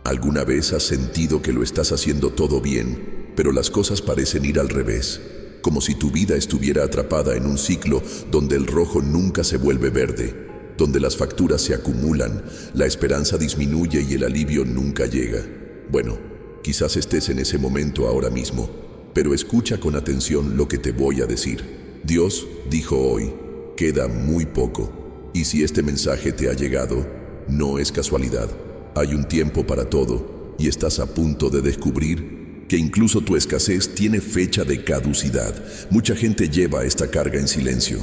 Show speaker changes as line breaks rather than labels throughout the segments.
¿Alguna vez has sentido que lo estás haciendo todo bien, pero las cosas parecen ir al revés? Como si tu vida estuviera atrapada en un ciclo donde el rojo nunca se vuelve verde, donde las facturas se acumulan, la esperanza disminuye y el alivio nunca llega. Bueno, quizás estés en ese momento ahora mismo, pero escucha con atención lo que te voy a decir. Dios dijo hoy, queda muy poco. Y si este mensaje te ha llegado, no es casualidad. Hay un tiempo para todo y estás a punto de descubrir que incluso tu escasez tiene fecha de caducidad. Mucha gente lleva esta carga en silencio.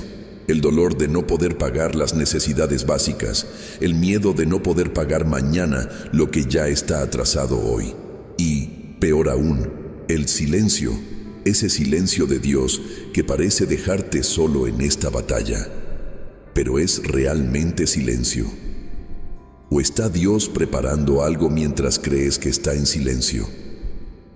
El dolor de no poder pagar las necesidades básicas, el miedo de no poder pagar mañana lo que ya está atrasado hoy. Y, peor aún, el silencio, ese silencio de Dios que parece dejarte solo en esta batalla. Pero ¿es realmente silencio? ¿O está Dios preparando algo mientras crees que está en silencio?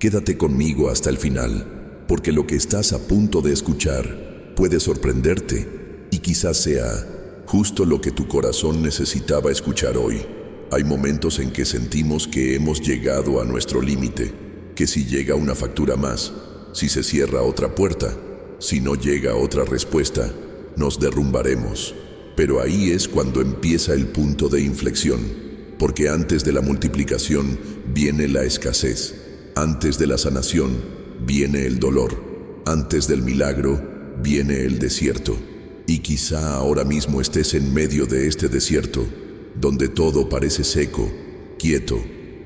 Quédate conmigo hasta el final, porque lo que estás a punto de escuchar puede sorprenderte y quizás sea justo lo que tu corazón necesitaba escuchar hoy. Hay momentos en que sentimos que hemos llegado a nuestro límite, que si llega una factura más, si se cierra otra puerta, si no llega otra respuesta, nos derrumbaremos. Pero ahí es cuando empieza el punto de inflexión, porque antes de la multiplicación viene la escasez, antes de la sanación viene el dolor, antes del milagro viene el desierto. Y quizá ahora mismo estés en medio de este desierto, donde todo parece seco, quieto,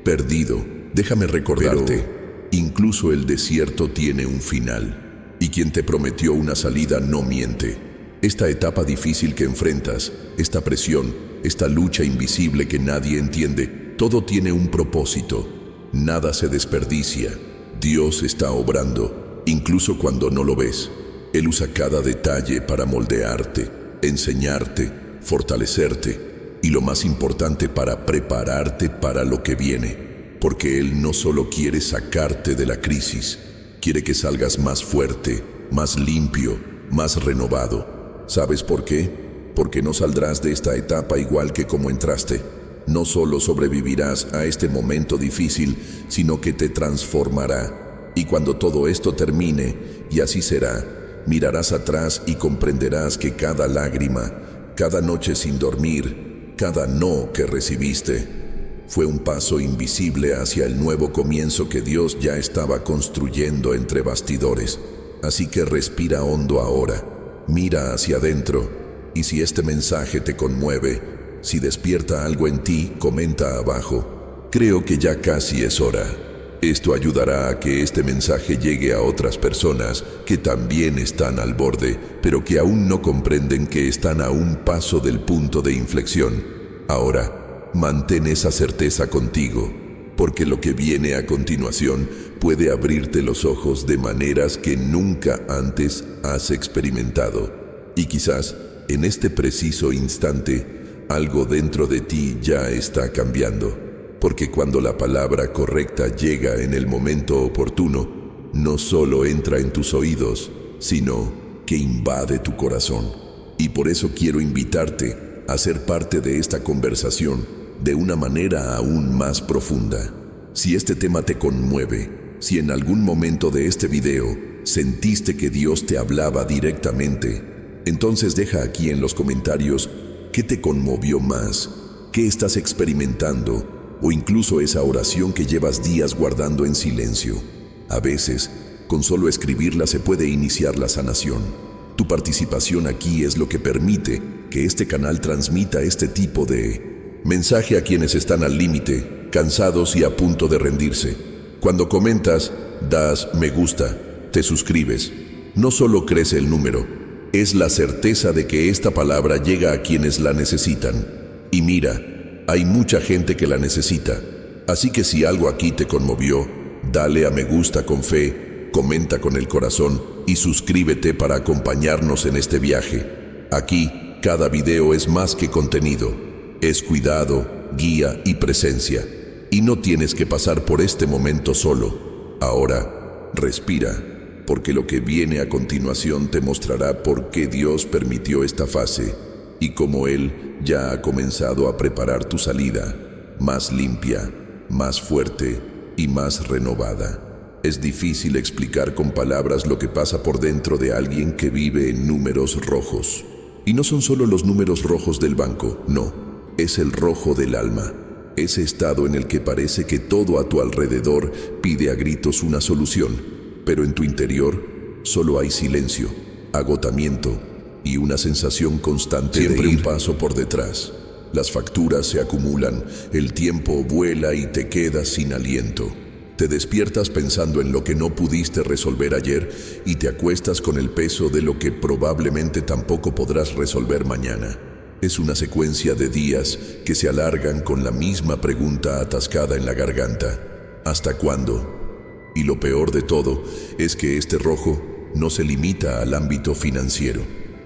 perdido. Déjame recordarte, incluso el desierto tiene un final, y quien te prometió una salida no miente. Esta etapa difícil que enfrentas, esta presión, esta lucha invisible que nadie entiende, todo tiene un propósito. Nada se desperdicia. Dios está obrando, incluso cuando no lo ves. Él usa cada detalle para moldearte, enseñarte, fortalecerte y lo más importante, para prepararte para lo que viene. Porque Él no solo quiere sacarte de la crisis, quiere que salgas más fuerte, más limpio, más renovado. ¿Sabes por qué? Porque no saldrás de esta etapa igual que como entraste. No solo sobrevivirás a este momento difícil, sino que te transformará. Y cuando todo esto termine, y así será, mirarás atrás y comprenderás que cada lágrima, cada noche sin dormir, cada no que recibiste, fue un paso invisible hacia el nuevo comienzo que Dios ya estaba construyendo entre bastidores. Así que respira hondo ahora. Mira hacia adentro, y si este mensaje te conmueve, si despierta algo en ti, comenta abajo. Creo que ya casi es hora. Esto ayudará a que este mensaje llegue a otras personas que también están al borde, pero que aún no comprenden que están a un paso del punto de inflexión. Ahora, mantén esa certeza contigo, porque lo que viene a continuación puede abrirte los ojos de maneras que nunca antes has experimentado. Y quizás, en este preciso instante, algo dentro de ti ya está cambiando. Porque cuando la palabra correcta llega en el momento oportuno, no solo entra en tus oídos, sino que invade tu corazón. Y por eso quiero invitarte a ser parte de esta conversación de una manera aún más profunda. Si este tema te conmueve, si en algún momento de este video sentiste que Dios te hablaba directamente, entonces deja aquí en los comentarios qué te conmovió más, qué estás experimentando, o incluso esa oración que llevas días guardando en silencio. A veces, con solo escribirla se puede iniciar la sanación. Tu participación aquí es lo que permite que este canal transmita este tipo de mensaje a quienes están al límite, cansados y a punto de rendirse. Cuando comentas, das me gusta, te suscribes, no solo crece el número, es la certeza de que esta palabra llega a quienes la necesitan. Y mira, hay mucha gente que la necesita. Así que si algo aquí te conmovió, dale a me gusta con fe, comenta con el corazón y suscríbete para acompañarnos en este viaje. Aquí, cada video es más que contenido, es cuidado, guía y presencia. Y no tienes que pasar por este momento solo. Ahora, respira, porque lo que viene a continuación te mostrará por qué Dios permitió esta fase y cómo Él ya ha comenzado a preparar tu salida, más limpia, más fuerte y más renovada. Es difícil explicar con palabras lo que pasa por dentro de alguien que vive en números rojos. Y no son solo los números rojos del banco, no, es el rojo del alma. Ese estado en el que parece que todo a tu alrededor pide a gritos una solución, pero en tu interior solo hay silencio, agotamiento y una sensación constante de ir un paso por detrás. Las facturas se acumulan, el tiempo vuela y te quedas sin aliento. Te despiertas pensando en lo que no pudiste resolver ayer y te acuestas con el peso de lo que probablemente tampoco podrás resolver mañana. Es una secuencia de días que se alargan con la misma pregunta atascada en la garganta. ¿Hasta cuándo? Y lo peor de todo es que este rojo no se limita al ámbito financiero.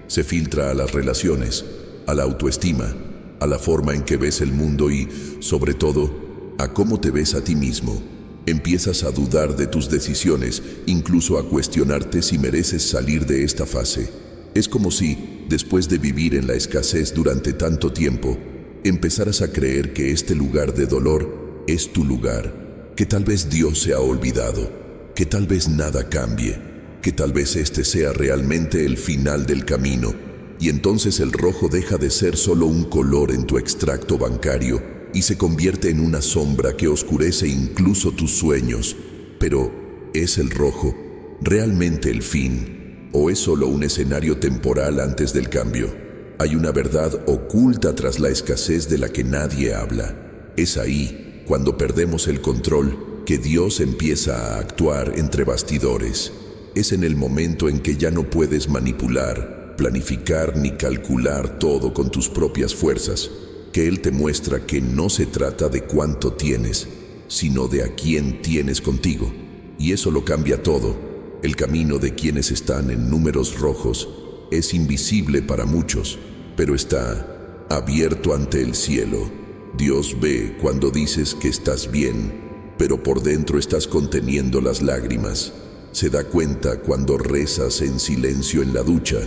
Se filtra a las relaciones, a la autoestima, a la forma en que ves el mundo y, sobre todo, a cómo te ves a ti mismo. Empiezas a dudar de tus decisiones, incluso a cuestionarte si mereces salir de esta fase. Es como si, después de vivir en la escasez durante tanto tiempo, empezaras a creer que este lugar de dolor es tu lugar, que tal vez Dios se ha olvidado, que tal vez nada cambie, que tal vez este sea realmente el final del camino, y entonces el rojo deja de ser solo un color en tu extracto bancario y se convierte en una sombra que oscurece incluso tus sueños. Pero, ¿es el rojo realmente el fin? ¿O es solo un escenario temporal antes del cambio? Hay una verdad oculta tras la escasez de la que nadie habla. Es ahí, cuando perdemos el control, que Dios empieza a actuar entre bastidores. Es en el momento en que ya no puedes manipular, planificar ni calcular todo con tus propias fuerzas, que Él te muestra que no se trata de cuánto tienes, sino de a quién tienes contigo. Y eso lo cambia todo. El camino de quienes están en números rojos es invisible para muchos, pero está abierto ante el cielo. Dios ve cuando dices que estás bien, pero por dentro estás conteniendo las lágrimas. Se da cuenta cuando rezas en silencio en la ducha,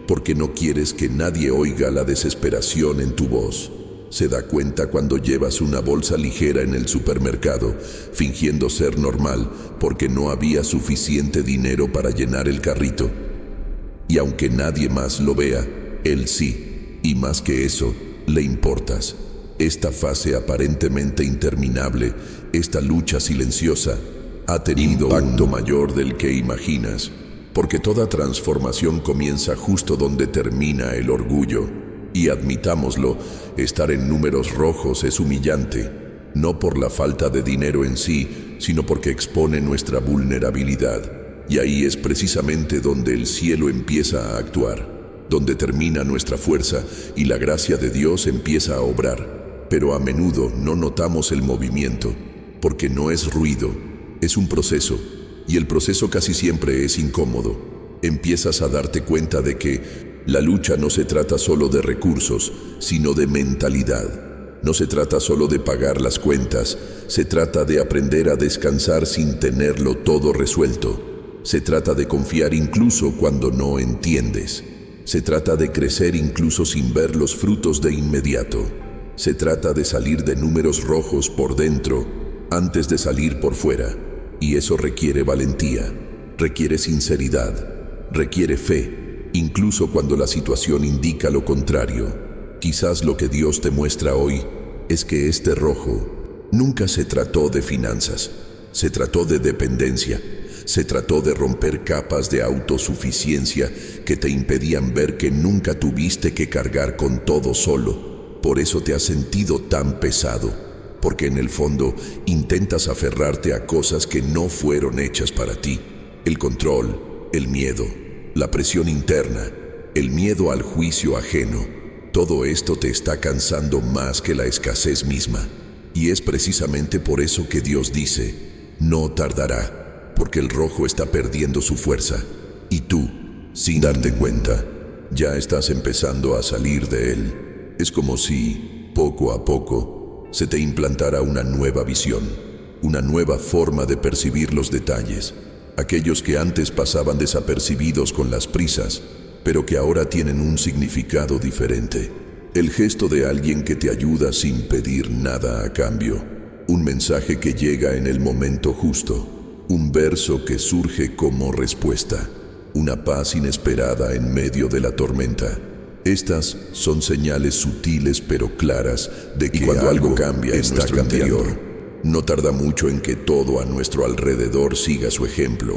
porque no quieres que nadie oiga la desesperación en tu voz. Se da cuenta cuando llevas una bolsa ligera en el supermercado, fingiendo ser normal porque no había suficiente dinero para llenar el carrito. Y aunque nadie más lo vea, Él sí, y más que eso, le importas. Esta fase aparentemente interminable, esta lucha silenciosa, ha tenido un impacto mayor del que imaginas, porque toda transformación comienza justo donde termina el orgullo. Y admitámoslo, estar en números rojos es humillante, no por la falta de dinero en sí, sino porque expone nuestra vulnerabilidad. Y ahí es precisamente donde el cielo empieza a actuar, donde termina nuestra fuerza y la gracia de Dios empieza a obrar. Pero a menudo no notamos el movimiento, porque no es ruido, es un proceso, y el proceso casi siempre es incómodo. Empiezas a darte cuenta de que la lucha no se trata solo de recursos, sino de mentalidad. No se trata solo de pagar las cuentas, se trata de aprender a descansar sin tenerlo todo resuelto. Se trata de confiar incluso cuando no entiendes. Se trata de crecer incluso sin ver los frutos de inmediato. Se trata de salir de números rojos por dentro antes de salir por fuera. Y eso requiere valentía, requiere sinceridad, requiere fe, incluso cuando la situación indica lo contrario. Quizás lo que Dios te muestra hoy es que este rojo nunca se trató de finanzas, se trató de dependencia, se trató de romper capas de autosuficiencia que te impedían ver que nunca tuviste que cargar con todo solo. Por eso te has sentido tan pesado, porque en el fondo intentas aferrarte a cosas que no fueron hechas para ti. El control, el miedo, la presión interna, el miedo al juicio ajeno. Todo esto te está cansando más que la escasez misma. Y es precisamente por eso que Dios dice, no tardará, porque el rojo está perdiendo su fuerza. Y tú, sin darte cuenta, ya estás empezando a salir de él. Es como si, poco a poco, se te implantara una nueva visión, una nueva forma de percibir los detalles, aquellos que antes pasaban desapercibidos con las prisas, pero que ahora tienen un significado diferente. El gesto de alguien que te ayuda sin pedir nada a cambio, un mensaje que llega en el momento justo, un verso que surge como respuesta, una paz inesperada en medio de la tormenta. Estas son señales sutiles pero claras de que cuando algo cambia en nuestro interior, no tarda mucho en que todo a nuestro alrededor siga su ejemplo,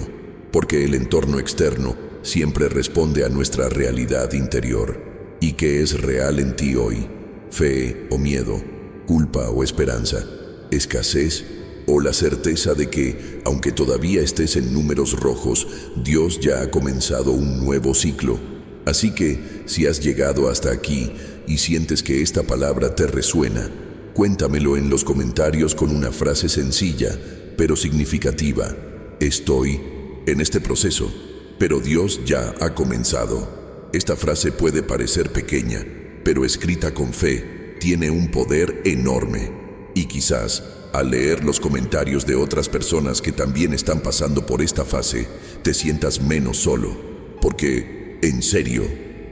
porque el entorno externo siempre responde a nuestra realidad interior. ¿Y qué es real en ti hoy? ¿Fe o miedo? ¿Culpa o esperanza? ¿Escasez o la certeza de que, aunque todavía estés en números rojos, Dios ya ha comenzado un nuevo ciclo? Así que, si has llegado hasta aquí y sientes que esta palabra te resuena, cuéntamelo en los comentarios con una frase sencilla, pero significativa. Estoy en este proceso, pero Dios ya ha comenzado. Esta frase puede parecer pequeña, pero escrita con fe, tiene un poder enorme. Y quizás, al leer los comentarios de otras personas que también están pasando por esta fase, te sientas menos solo, porque en serio,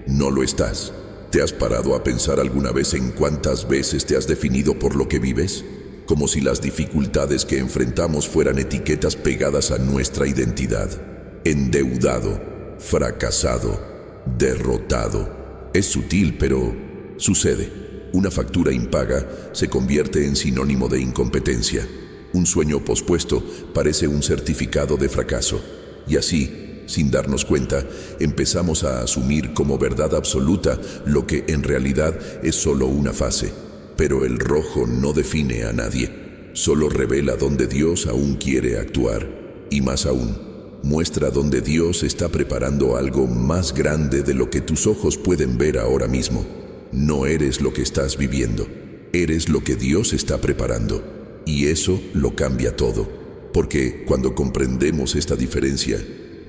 no lo estás. ¿Te has parado a pensar alguna vez en cuántas veces te has definido por lo que vives? Como si las dificultades que enfrentamos fueran etiquetas pegadas a nuestra identidad. Endeudado, fracasado, derrotado. Es sutil, pero sucede. Una factura impaga se convierte en sinónimo de incompetencia. Un sueño pospuesto parece un certificado de fracaso. Y así, sin darnos cuenta, empezamos a asumir como verdad absoluta lo que en realidad es solo una fase. Pero el rojo no define a nadie, solo revela dónde Dios aún quiere actuar. Y más aún, muestra dónde Dios está preparando algo más grande de lo que tus ojos pueden ver ahora mismo. No eres lo que estás viviendo, eres lo que Dios está preparando. Y eso lo cambia todo, porque cuando comprendemos esta diferencia,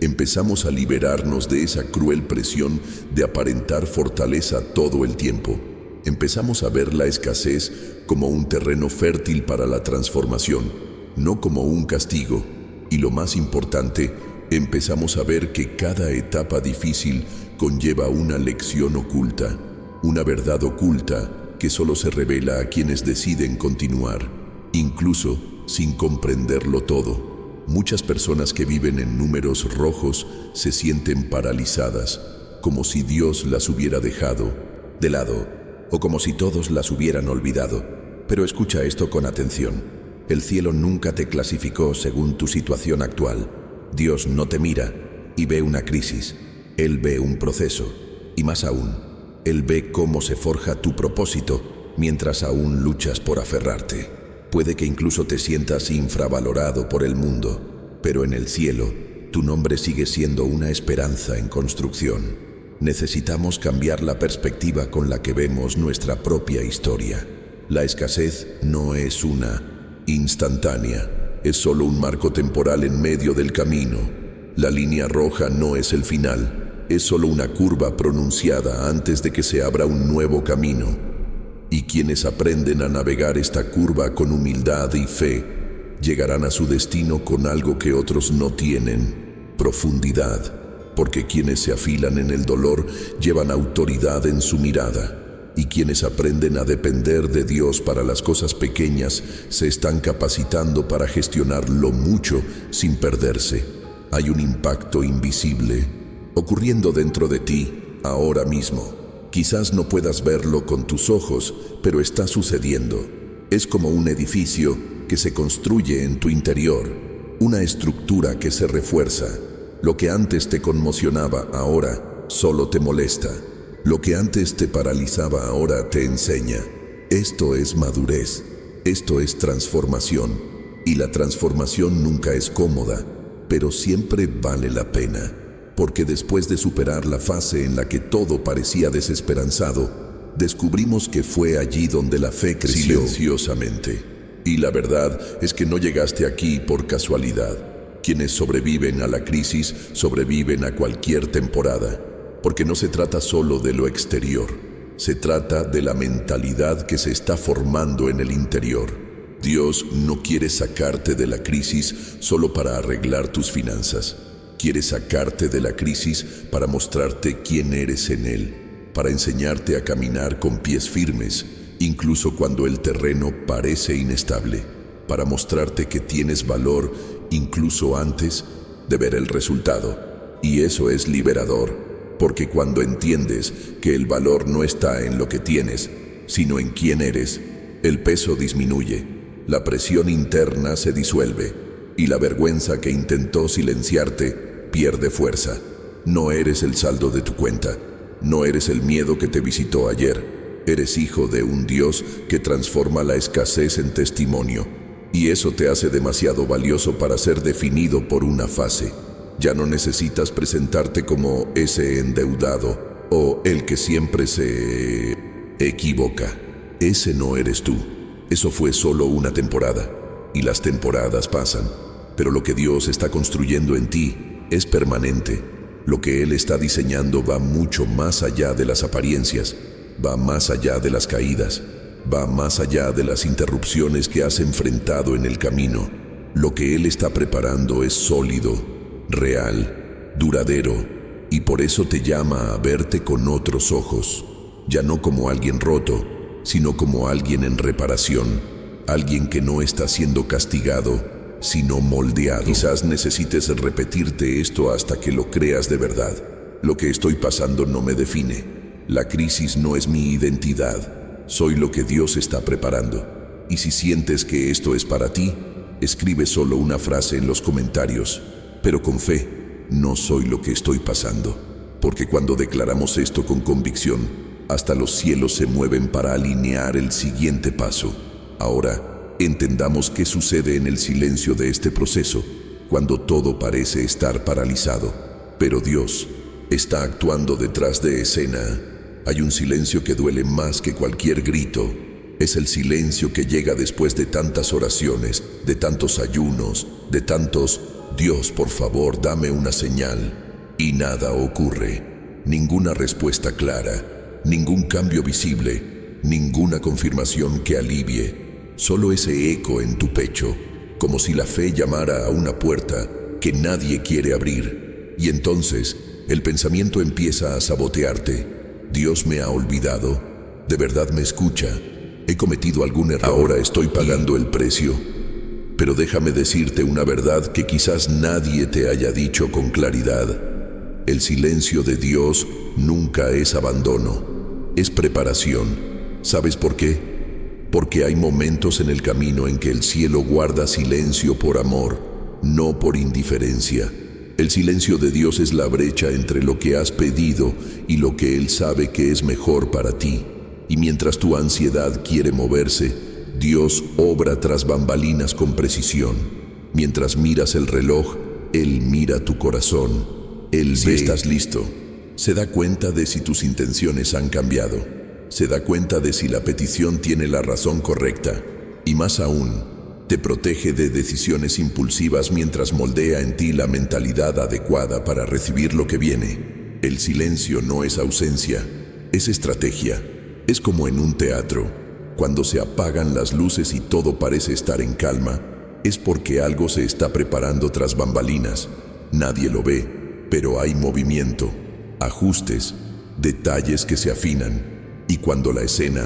empezamos a liberarnos de esa cruel presión de aparentar fortaleza todo el tiempo. Empezamos a ver la escasez como un terreno fértil para la transformación, no como un castigo. Y lo más importante, empezamos a ver que cada etapa difícil conlleva una lección oculta, una verdad oculta que solo se revela a quienes deciden continuar, incluso sin comprenderlo todo. Muchas personas que viven en números rojos se sienten paralizadas, como si Dios las hubiera dejado de lado, o como si todos las hubieran olvidado. Pero escucha esto con atención. El cielo nunca te clasificó según tu situación actual. Dios no te mira y ve una crisis. Él ve un proceso. Y más aún, Él ve cómo se forja tu propósito mientras aún luchas por aferrarte. Puede que incluso te sientas infravalorado por el mundo, pero en el cielo, tu nombre sigue siendo una esperanza en construcción. Necesitamos cambiar la perspectiva con la que vemos nuestra propia historia. La escasez no es una instantánea, es solo un marco temporal en medio del camino. La línea roja no es el final, es solo una curva pronunciada antes de que se abra un nuevo camino. Y quienes aprenden a navegar esta curva con humildad y fe, llegarán a su destino con algo que otros no tienen: profundidad. Porque quienes se afilan en el dolor llevan autoridad en su mirada, y quienes aprenden a depender de Dios para las cosas pequeñas se están capacitando para gestionar lo mucho sin perderse. Hay un impacto invisible ocurriendo dentro de ti ahora mismo. Quizás no puedas verlo con tus ojos, pero está sucediendo. Es como un edificio que se construye en tu interior, una estructura que se refuerza. Lo que antes te conmocionaba ahora solo te molesta. Lo que antes te paralizaba ahora te enseña. Esto es madurez, esto es transformación. Y la transformación nunca es cómoda, pero siempre vale la pena. Porque después de superar la fase en la que todo parecía desesperanzado, descubrimos que fue allí donde la fe creció silenciosamente. Y la verdad es que no llegaste aquí por casualidad. Quienes sobreviven a la crisis sobreviven a cualquier temporada, porque no se trata solo de lo exterior, se trata de la mentalidad que se está formando en el interior. Dios no quiere sacarte de la crisis solo para arreglar tus finanzas. Quiere sacarte de la crisis para mostrarte quién eres en Él, para enseñarte a caminar con pies firmes, incluso cuando el terreno parece inestable. para mostrarte que tienes valor incluso antes de ver el resultado. Y eso es liberador, porque cuando entiendes que el valor no está en lo que tienes, sino en quién eres, el peso disminuye, la presión interna se disuelve y la vergüenza que intentó silenciarte pierde fuerza. No eres el saldo de tu cuenta, no eres el miedo que te visitó ayer, eres hijo de un Dios que transforma la escasez en testimonio, y eso te hace demasiado valioso para ser definido por una fase. Ya no necesitas presentarte como ese endeudado o el que siempre se equivoca. Ese no eres tú. Eso fue solo una temporada, y las temporadas pasan, pero lo que Dios está construyendo en ti es permanente. Lo que Él está diseñando va mucho más allá de las apariencias, va más allá de las caídas, va más allá de las interrupciones que has enfrentado en el camino. Lo que Él está preparando es sólido, real, duradero, y por eso te llama a verte con otros ojos, ya no como alguien roto, sino como alguien en reparación, alguien que no está siendo castigado, sino moldeado. Quizás necesites repetirte esto hasta que lo creas de verdad. Lo que estoy pasando no me define. La crisis no es mi identidad. Soy lo que Dios está preparando. Y si sientes que esto es para ti, escribe solo una frase en los comentarios, pero con fe: no soy lo que estoy pasando. Porque cuando declaramos esto con convicción, hasta los cielos se mueven para alinear el siguiente paso. Ahora, entendamos qué sucede en el silencio de este proceso, cuando todo parece estar paralizado, pero Dios está actuando detrás de escena. Hay un silencio que duele más que cualquier grito. Es el silencio que llega después de tantas oraciones, de tantos ayunos, de tantos «Dios, por favor, dame una señal». Y nada ocurre, ninguna respuesta clara, ningún cambio visible, ninguna confirmación que alivie, solo ese eco en tu pecho, como si la fe llamara a una puerta que nadie quiere abrir. Y entonces el pensamiento empieza a sabotearte. Dios me ha olvidado, ¿de verdad me escucha? ¿He cometido algún error? Ahora estoy pagando el precio. Pero déjame decirte una verdad que quizás nadie te haya dicho con claridad. El silencio de Dios nunca es abandono, es preparación. ¿Sabes por qué? Porque hay momentos en el camino en que el cielo guarda silencio por amor, no por indiferencia. El silencio de Dios es la brecha entre lo que has pedido y lo que Él sabe que es mejor para ti. Y mientras tu ansiedad quiere moverse, Dios obra tras bambalinas con precisión. Mientras miras el reloj, Él mira tu corazón. Él ve si estás listo. Se da cuenta de si tus intenciones han cambiado. Se da cuenta de si la petición tiene la razón correcta. Y más aún, te protege de decisiones impulsivas mientras moldea en ti la mentalidad adecuada para recibir lo que viene. El silencio no es ausencia, es estrategia. Es como en un teatro. Cuando se apagan las luces y todo parece estar en calma, es porque algo se está preparando tras bambalinas. Nadie lo ve, pero hay movimiento, ajustes, detalles que se afinan. Y cuando la escena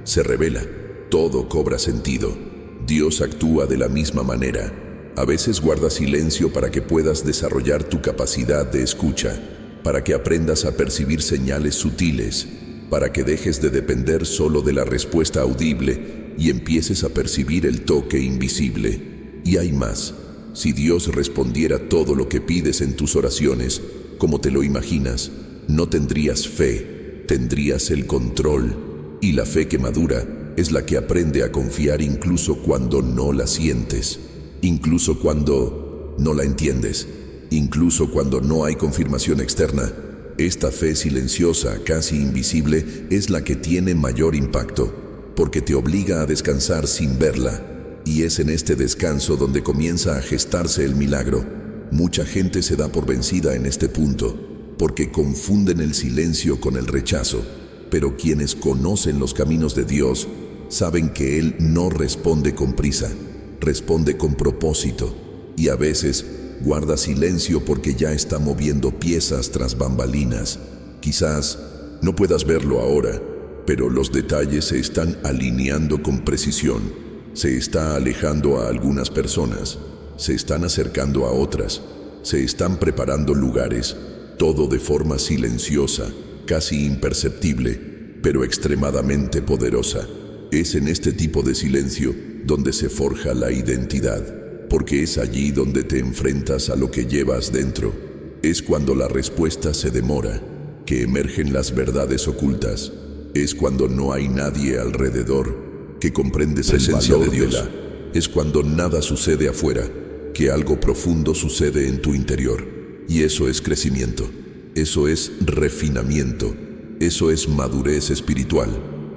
se revela, todo cobra sentido. Dios actúa de la misma manera. A veces guarda silencio para que puedas desarrollar tu capacidad de escucha, para que aprendas a percibir señales sutiles, para que dejes de depender solo de la respuesta audible y empieces a percibir el toque invisible. Y hay más. Si Dios respondiera todo lo que pides en tus oraciones, como te lo imaginas, no tendrías fe, tendrías el control. Y la fe que madura es la que aprende a confiar incluso cuando no la sientes, incluso cuando no la entiendes, incluso cuando no hay confirmación externa. Esta fe silenciosa, casi invisible, es la que tiene mayor impacto, porque te obliga a descansar sin verla, y es en este descanso donde comienza a gestarse el milagro. Mucha gente se da por vencida en este punto, porque confunden el silencio con el rechazo, pero quienes conocen los caminos de Dios saben que Él no responde con prisa, responde con propósito, y a veces guarda silencio porque ya está moviendo piezas tras bambalinas. Quizás no puedas verlo ahora, pero los detalles se están alineando con precisión. Se está alejando a algunas personas, se están acercando a otras, se están preparando lugares, todo de forma silenciosa, casi imperceptible, pero extremadamente poderosa. Es en este tipo de silencio donde se forja la identidad, porque es allí donde te enfrentas a lo que llevas dentro. Es cuando la respuesta se demora, que emergen las verdades ocultas. Es cuando no hay nadie alrededor, que comprendes el valor de Dios. Es cuando nada sucede afuera, que algo profundo sucede en tu interior. Y eso es crecimiento, eso es refinamiento, eso es madurez espiritual.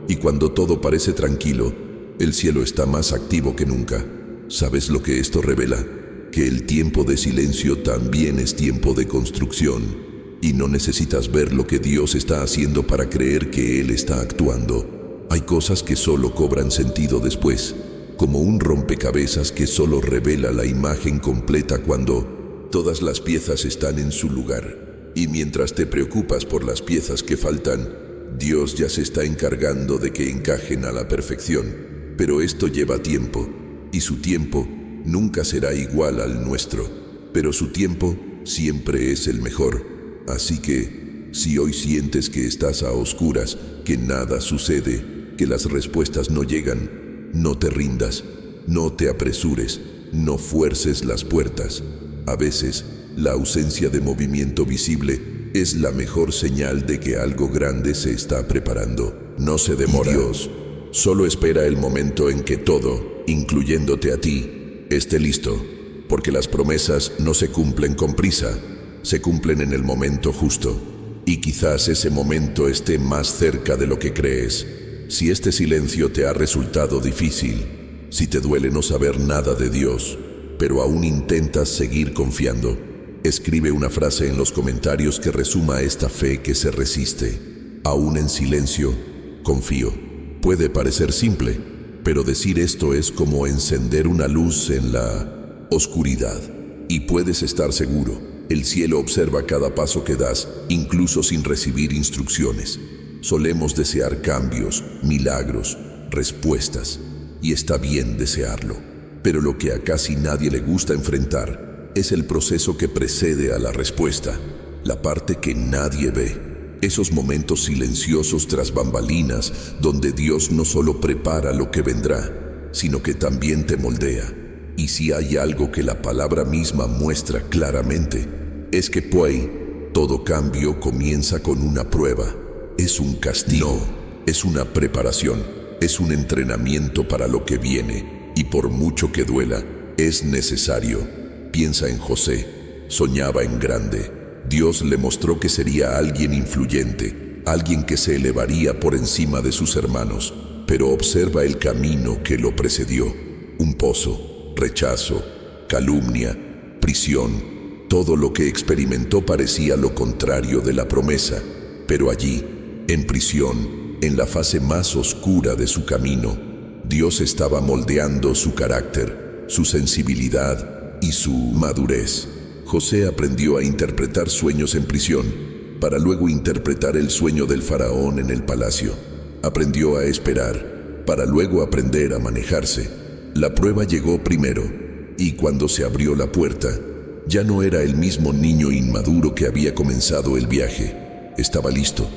Y cuando todo parece tranquilo, el cielo está más activo que nunca. ¿Sabes lo que esto revela? Que el tiempo de silencio también es tiempo de construcción. Y no necesitas ver lo que Dios está haciendo para creer que Él está actuando. Hay cosas que solo cobran sentido después, como un rompecabezas que solo revela la imagen completa cuando todas las piezas están en su lugar. Y mientras te preocupas por las piezas que faltan, Dios ya se está encargando de que encajen a la perfección. Pero esto lleva tiempo, y su tiempo nunca será igual al nuestro, pero su tiempo siempre es el mejor. Así que, si hoy sientes que estás a oscuras, que nada sucede, que las respuestas no llegan, no te rindas, no te apresures, no fuerces las puertas. A veces, la ausencia de movimiento visible es la mejor señal de que algo grande se está preparando. No se demora. Dios solo espera el momento en que todo, incluyéndote a ti, esté listo, porque las promesas no se cumplen con prisa, se cumplen en el momento justo. Y quizás ese momento esté más cerca de lo que crees. Si este silencio te ha resultado difícil, si te duele no saber nada de Dios, pero aún intentas seguir confiando, escribe una frase en los comentarios que resuma esta fe que se resiste. Aún en silencio, confío. Puede parecer simple, pero decir esto es como encender una luz en la oscuridad. Y puedes estar seguro, el cielo observa cada paso que das, incluso sin recibir instrucciones. Solemos desear cambios, milagros, respuestas, y está bien desearlo. Pero lo que a casi nadie le gusta enfrentar es el proceso que precede a la respuesta, la parte que nadie ve. Esos momentos silenciosos tras bambalinas donde Dios no solo prepara lo que vendrá, sino que también te moldea. Y si hay algo que la palabra misma muestra claramente, es que todo cambio comienza con una prueba. Es un castigo, es una preparación, es un entrenamiento para lo que viene, y por mucho que duela, es necesario. Piensa en José, soñaba en grande. Dios le mostró que sería alguien influyente, alguien que se elevaría por encima de sus hermanos, pero observa el camino que lo precedió. Un pozo, rechazo, calumnia, prisión. Todo lo que experimentó parecía lo contrario de la promesa, pero allí, en prisión, en la fase más oscura de su camino, Dios estaba moldeando su carácter, su sensibilidad y su madurez. José aprendió a interpretar sueños en prisión, para luego interpretar el sueño del faraón en el palacio. Aprendió a esperar, para luego aprender a manejarse. La prueba llegó primero, y cuando se abrió la puerta, ya no era el mismo niño inmaduro que había comenzado el viaje. Estaba listo.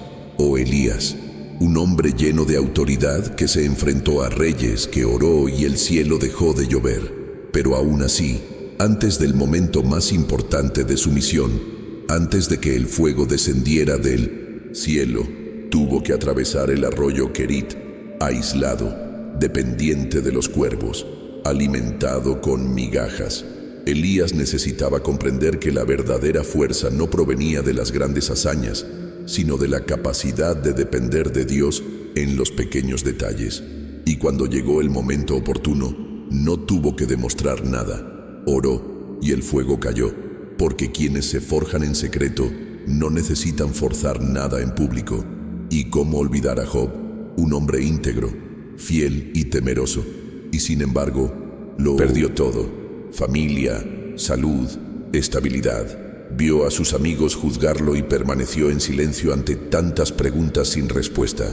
Elías, un hombre lleno de autoridad que se enfrentó a reyes, que oró y el cielo dejó de llover. Pero aún así, antes del momento más importante de su misión, antes de que el fuego descendiera del cielo, tuvo que atravesar el arroyo Kerit, aislado, dependiente de los cuervos, alimentado con migajas. Elías necesitaba comprender que la verdadera fuerza no provenía de las grandes hazañas, sino de la capacidad de depender de Dios en los pequeños detalles. Y cuando llegó el momento oportuno, no tuvo que demostrar nada. Oró y el fuego cayó, porque quienes se forjan en secreto no necesitan forzar nada en público. Y cómo olvidar a Job, un hombre íntegro, fiel y temeroso, y sin embargo, lo perdió todo: familia, salud, estabilidad. Vio a sus amigos juzgarlo y permaneció en silencio ante tantas preguntas sin respuesta.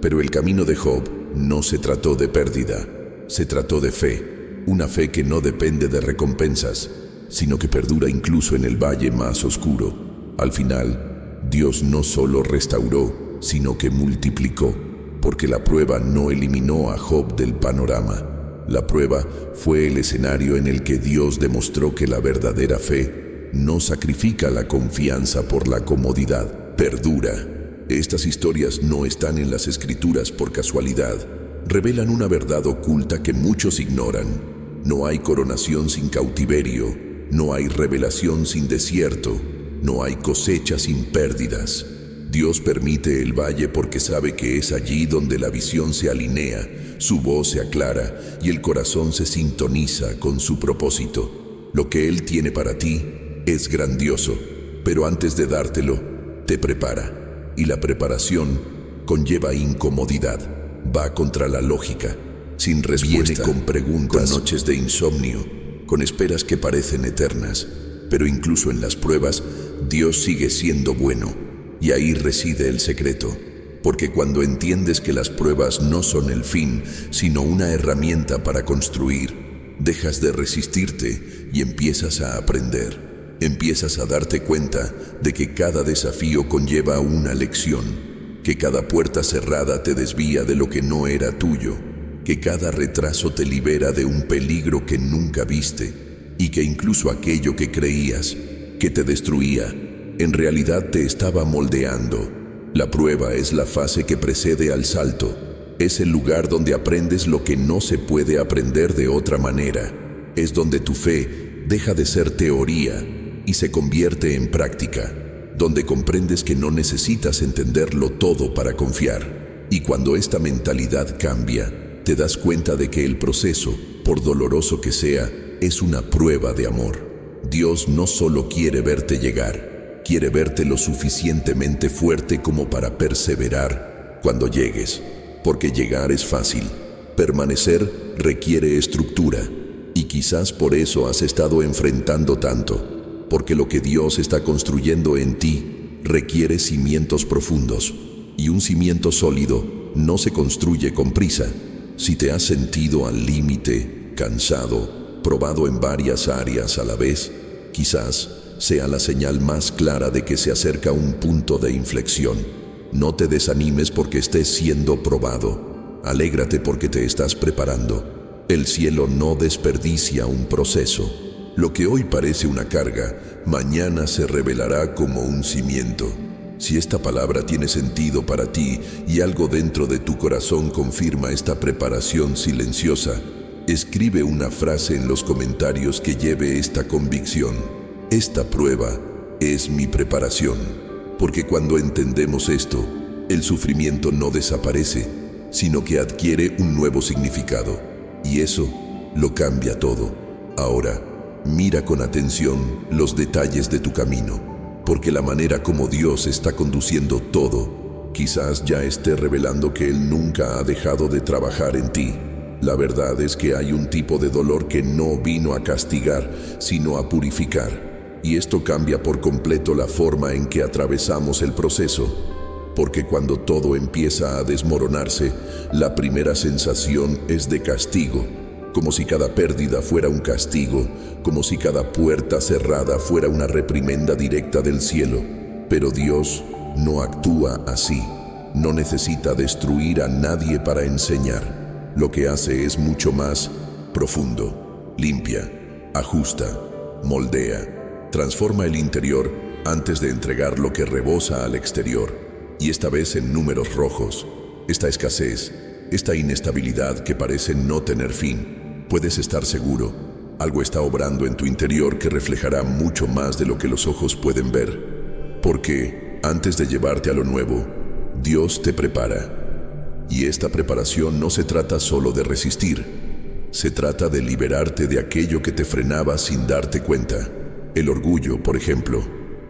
Pero el camino de Job no se trató de pérdida, Se trató de fe, una fe que no depende de recompensas, sino que perdura incluso en el valle más oscuro. Al final, Dios no solo restauró, sino que multiplicó, porque la prueba no eliminó a Job del panorama. La prueba fue el escenario en el que Dios demostró que la verdadera fe no sacrifica la confianza por la comodidad, perdura. Estas historias no están en las Escrituras por casualidad. Revelan una verdad oculta que muchos ignoran. No hay coronación sin cautiverio, no hay revelación sin desierto, no hay cosecha sin pérdidas. Dios permite el valle porque sabe que es allí donde la visión se alinea, su voz se aclara y el corazón se sintoniza con su propósito. Lo que Él tiene para ti es grandioso, pero antes de dártelo, te prepara. Y la preparación conlleva incomodidad, va contra la lógica, sin respuesta, viene con preguntas, con noches de insomnio, con esperas que parecen eternas. Pero incluso en las pruebas, Dios sigue siendo bueno, y ahí reside el secreto. Porque cuando entiendes que las pruebas no son el fin, sino una herramienta para construir, dejas de resistirte y empiezas a aprender. Empiezas a darte cuenta de que cada desafío conlleva una lección, que cada puerta cerrada te desvía de lo que no era tuyo, que cada retraso te libera de un peligro que nunca viste, y que incluso aquello que creías que te destruía, en realidad te estaba moldeando. La prueba es la fase que precede al salto, es el lugar donde aprendes lo que no se puede aprender de otra manera, es donde tu fe deja de ser teoría y se convierte en práctica, donde comprendes que no necesitas entenderlo todo para confiar. Y cuando esta mentalidad cambia, te das cuenta de que el proceso, por doloroso que sea, es una prueba de amor. Dios no solo quiere verte llegar, quiere verte lo suficientemente fuerte como para perseverar cuando llegues, porque llegar es fácil, permanecer requiere estructura, y quizás por eso has estado enfrentando tanto. Porque lo que Dios está construyendo en ti requiere cimientos profundos, y un cimiento sólido no se construye con prisa. Si te has sentido al límite, cansado, probado en varias áreas a la vez, quizás sea la señal más clara de que se acerca un punto de inflexión. No te desanimes porque estés siendo probado. Alégrate porque te estás preparando. El cielo no desperdicia un proceso. Lo que hoy parece una carga, mañana se revelará como un cimiento. Si esta palabra tiene sentido para ti y algo dentro de tu corazón confirma esta preparación silenciosa, escribe una frase en los comentarios que lleve esta convicción. Esta prueba es mi preparación. Porque cuando entendemos esto, el sufrimiento no desaparece, sino que adquiere un nuevo significado. Y eso lo cambia todo. Ahora, mira con atención los detalles de tu camino, porque la manera como Dios está conduciendo todo, quizás ya esté revelando que Él nunca ha dejado de trabajar en ti. La verdad es que hay un tipo de dolor que no vino a castigar, sino a purificar. Y esto cambia por completo la forma en que atravesamos el proceso, porque cuando todo empieza a desmoronarse, la primera sensación es de castigo. Como si cada pérdida fuera un castigo, como si cada puerta cerrada fuera una reprimenda directa del cielo. Pero Dios no actúa así. No necesita destruir a nadie para enseñar. Lo que hace es mucho más profundo. Limpia, ajusta, moldea, transforma el interior antes de entregar lo que rebosa al exterior. Y esta vez en números rojos. Esta escasez, esta inestabilidad que parece no tener fin. Puedes estar seguro, algo está obrando en tu interior que reflejará mucho más de lo que los ojos pueden ver. Porque antes de llevarte a lo nuevo, Dios te prepara. Y esta preparación no se trata solo de resistir, se trata de liberarte de aquello que te frenaba sin darte cuenta. El orgullo, por ejemplo,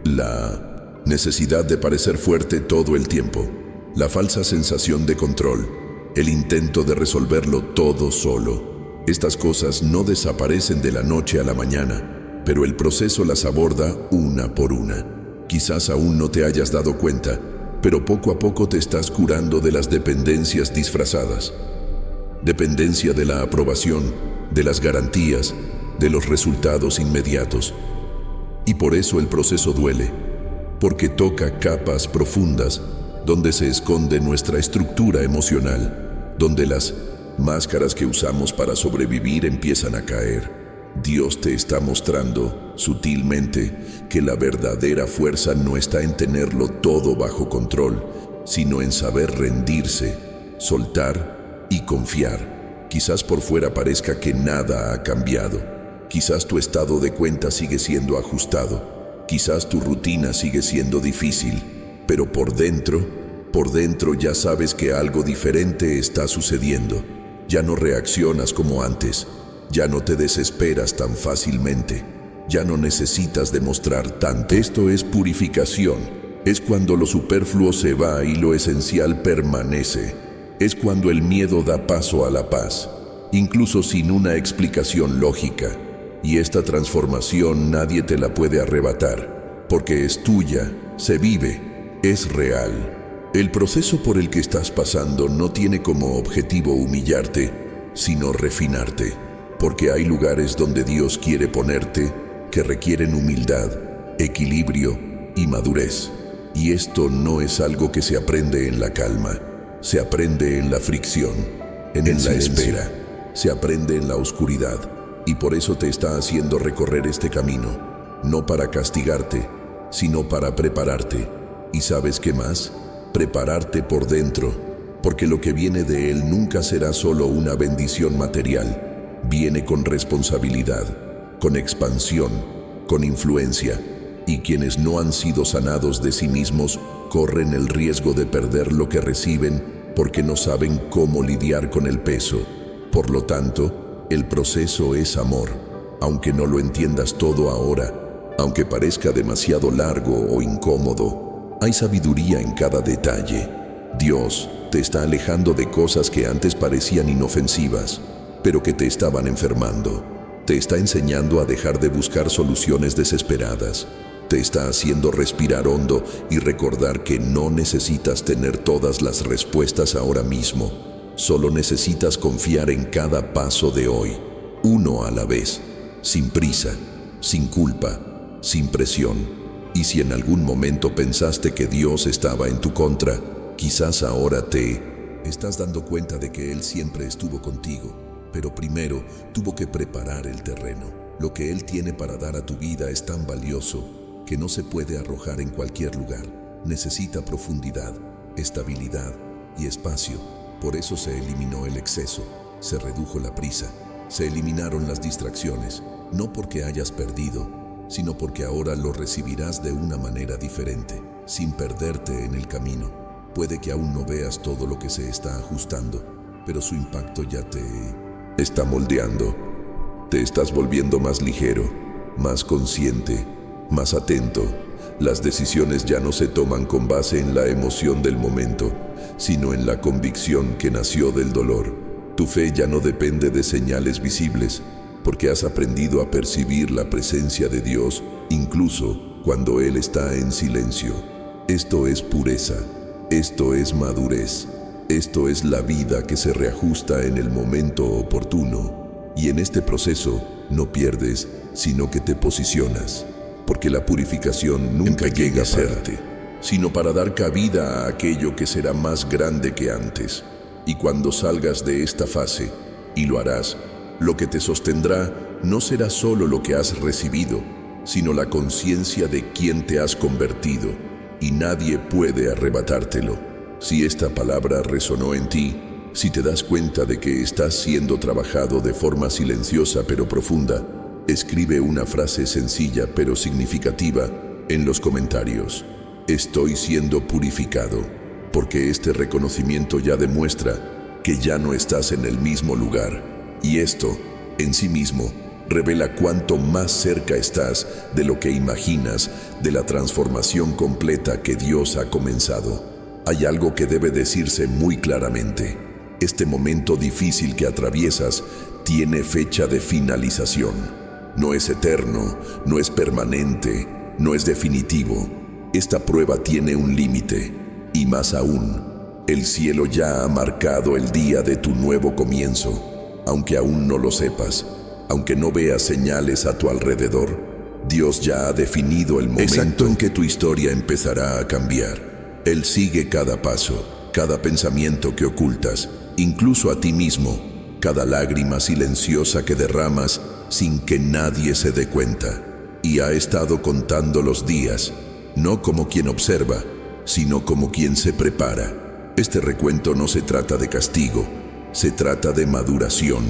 la necesidad de parecer fuerte todo el tiempo, la falsa sensación de control, el intento de resolverlo todo solo. Estas cosas no desaparecen de la noche a la mañana, pero el proceso las aborda una por una. Quizás aún no te hayas dado cuenta, pero poco a poco te estás curando de las dependencias disfrazadas. dependencia de la aprobación, de las garantías, de los resultados inmediatos. Y por eso el proceso duele, porque toca capas profundas donde se esconde nuestra estructura emocional, donde las máscaras que usamos para sobrevivir empiezan a caer. Dios te está mostrando, sutilmente, que la verdadera fuerza no está en tenerlo todo bajo control, sino en saber rendirse, soltar y confiar. Quizás por fuera parezca que nada ha cambiado. Quizás tu estado de cuenta sigue siendo ajustado. Quizás tu rutina sigue siendo difícil. Pero por dentro ya sabes que algo diferente está sucediendo. Ya no reaccionas como antes. Ya no te desesperas tan fácilmente. Ya no necesitas demostrar tanto. Esto es purificación. Es cuando lo superfluo se va y lo esencial permanece. Es cuando el miedo da paso a la paz, incluso sin una explicación lógica. Y esta transformación nadie te la puede arrebatar, porque es tuya, se vive, es real. El proceso por el que estás pasando no tiene como objetivo humillarte, sino refinarte, porque hay lugares donde Dios quiere ponerte que requieren humildad, equilibrio y madurez. Y esto no es algo que se aprende en la calma, se aprende en la fricción, en la espera, se aprende en la oscuridad. Y por eso te está haciendo recorrer este camino, no para castigarte, sino para prepararte. ¿Y sabes qué más? Prepararte por dentro, porque lo que viene de Él nunca será solo una bendición material. Viene con responsabilidad, con expansión, con influencia. Y quienes no han sido sanados de sí mismos corren el riesgo de perder lo que reciben porque no saben cómo lidiar con el peso. Por lo tanto, el proceso es amor, aunque no lo entiendas todo ahora, aunque parezca demasiado largo o incómodo, hay sabiduría en cada detalle. Dios te está alejando de cosas que antes parecían inofensivas, pero que te estaban enfermando. Te está enseñando a dejar de buscar soluciones desesperadas. Te está haciendo respirar hondo y recordar que no necesitas tener todas las respuestas ahora mismo. Solo necesitas confiar en cada paso de hoy, uno a la vez, sin prisa, sin culpa, sin presión. Y si en algún momento pensaste que Dios estaba en tu contra, quizás ahora te estás dando cuenta de que Él siempre estuvo contigo, pero primero tuvo que preparar el terreno. Lo que Él tiene para dar a tu vida es tan valioso que no se puede arrojar en cualquier lugar. Necesita profundidad, estabilidad y espacio. Por eso se eliminó el exceso, se redujo la prisa, se eliminaron las distracciones, no porque hayas perdido, sino porque ahora lo recibirás de una manera diferente, sin perderte en el camino. Puede que aún no veas todo lo que se está ajustando, pero su impacto ya te está moldeando. Te estás volviendo más ligero, más consciente, más atento. Las decisiones ya no se toman con base en la emoción del momento, sino en la convicción que nació del dolor. Tu fe ya no depende de señales visibles, porque has aprendido a percibir la presencia de Dios, incluso cuando Él está en silencio. Esto es pureza, esto es madurez, esto es la vida que se reajusta en el momento oportuno. Y en este proceso no pierdes, sino que te posicionas. Porque la purificación nunca llega a serte, sino para dar cabida a aquello que será más grande que antes. Y cuando salgas de esta fase, y lo harás, lo que te sostendrá no será solo lo que has recibido, sino la conciencia de quién te has convertido, y nadie puede arrebatártelo. Si esta palabra resonó en ti, si te das cuenta de que estás siendo trabajado de forma silenciosa pero profunda, escribe una frase sencilla pero significativa en los comentarios. Estoy siendo purificado, porque este reconocimiento ya demuestra que ya no estás en el mismo lugar. Y esto, en sí mismo, revela cuánto más cerca estás de lo que imaginas de la transformación completa que Dios ha comenzado. Hay algo que debe decirse muy claramente. Este momento difícil que atraviesas tiene fecha de finalización. No es eterno, no es permanente, no es definitivo. Esta prueba tiene un límite, y más aún, El cielo ya ha marcado el día de tu nuevo comienzo, aunque aún no lo sepas, aunque no veas señales a tu alrededor. Dios ya ha definido el momento en que tu historia empezará a cambiar. Él sigue cada paso, cada pensamiento que ocultas, incluso a ti mismo, cada lágrima silenciosa que derramas sin que nadie se dé cuenta. Y ha estado contando los días, no como quien observa, sino como quien se prepara. Este recuento no se trata de castigo, se trata de maduración.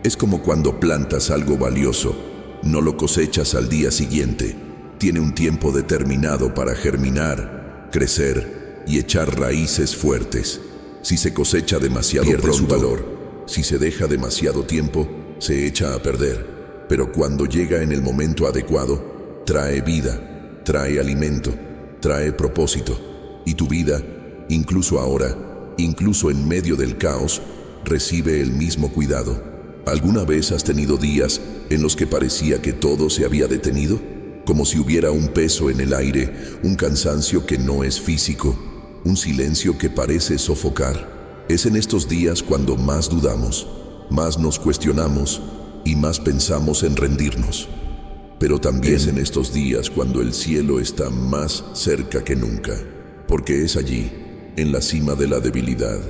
Es como cuando plantas algo valioso, no lo cosechas al día siguiente. Tiene un tiempo determinado para germinar, crecer y echar raíces fuertes. Si se cosecha demasiado pronto, pierde su valor. Si se deja demasiado tiempo, se echa a perder. Pero cuando llega en el momento adecuado, trae vida, trae alimento, trae propósito. Y tu vida, incluso ahora, incluso en medio del caos, recibe el mismo cuidado. ¿Alguna vez has tenido días en los que parecía que todo se había detenido? Como si hubiera un peso en el aire, un cansancio que no es físico, un silencio que parece sofocar. Es en estos días cuando más dudamos, más nos cuestionamos y más pensamos en rendirnos. Pero también es en estos días cuando el cielo está más cerca que nunca, porque es allí, en la cima de la debilidad,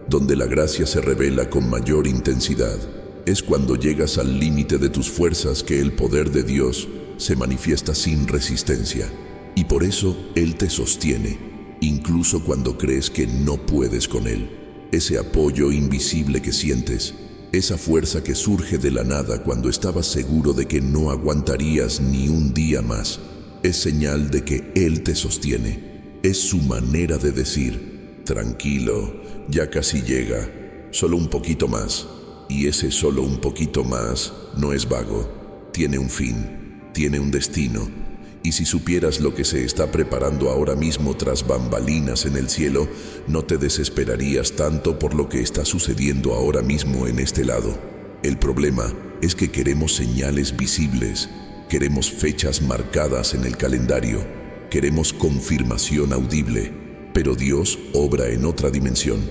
donde la gracia se revela con mayor intensidad. Es cuando llegas al límite de tus fuerzas que el poder de Dios se manifiesta sin resistencia. Y por eso Él te sostiene, incluso cuando crees que no puedes con Él. Ese apoyo invisible que sientes, esa fuerza que surge de la nada cuando estabas seguro de que no aguantarías ni un día más, es señal de que Él te sostiene. Es su manera de decir: tranquilo, ya casi llega, solo un poquito más. Y ese solo un poquito más no es vago, tiene un fin, tiene un destino. Y si supieras lo que se está preparando ahora mismo tras bambalinas en el cielo, no te desesperarías tanto por lo que está sucediendo ahora mismo en este lado. El problema es que queremos señales visibles, queremos fechas marcadas en el calendario, queremos confirmación audible. Pero Dios obra en otra dimensión.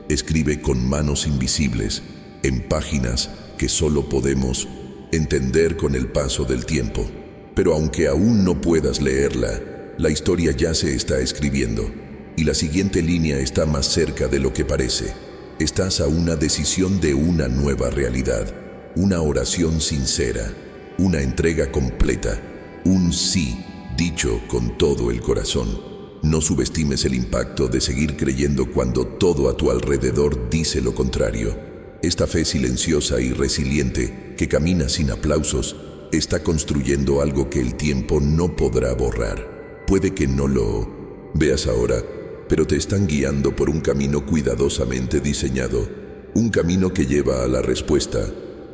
Escribe con manos invisibles, en páginas que solo podemos entender con el paso del tiempo. Pero aunque aún no puedas leerla, la historia ya se está escribiendo. Y la siguiente línea está más cerca de lo que parece. Estás a una decisión de una nueva realidad, una oración sincera, una entrega completa, un sí dicho con todo el corazón. No subestimes el impacto de seguir creyendo cuando todo a tu alrededor dice lo contrario. Esta fe silenciosa y resiliente, que camina sin aplausos, está construyendo algo que el tiempo no podrá borrar. Puede que no lo veas ahora, pero te están guiando por un camino cuidadosamente diseñado, un camino que lleva a la respuesta,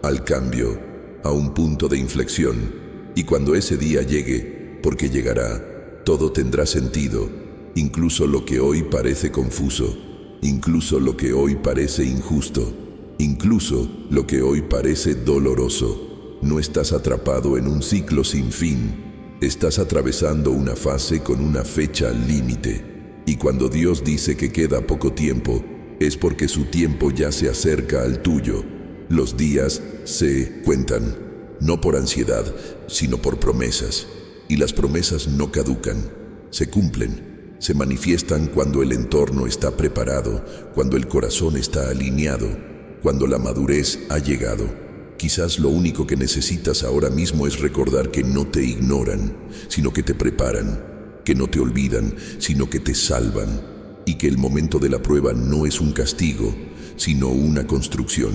al cambio, a un punto de inflexión. Y cuando ese día llegue, porque llegará, todo tendrá sentido, incluso lo que hoy parece confuso, incluso lo que hoy parece injusto, incluso lo que hoy parece doloroso. No estás atrapado en un ciclo sin fin, estás atravesando una fase con una fecha límite. Y cuando Dios dice que queda poco tiempo, es porque su tiempo ya se acerca al tuyo. Los días se cuentan, no por ansiedad, sino por promesas. Y las promesas no caducan, se cumplen, se manifiestan cuando el entorno está preparado, cuando el corazón está alineado, cuando la madurez ha llegado. Quizás lo único que necesitas ahora mismo es recordar que no te ignoran, sino que te preparan, que no te olvidan, sino que te salvan, y que el momento de la prueba no es un castigo, sino una construcción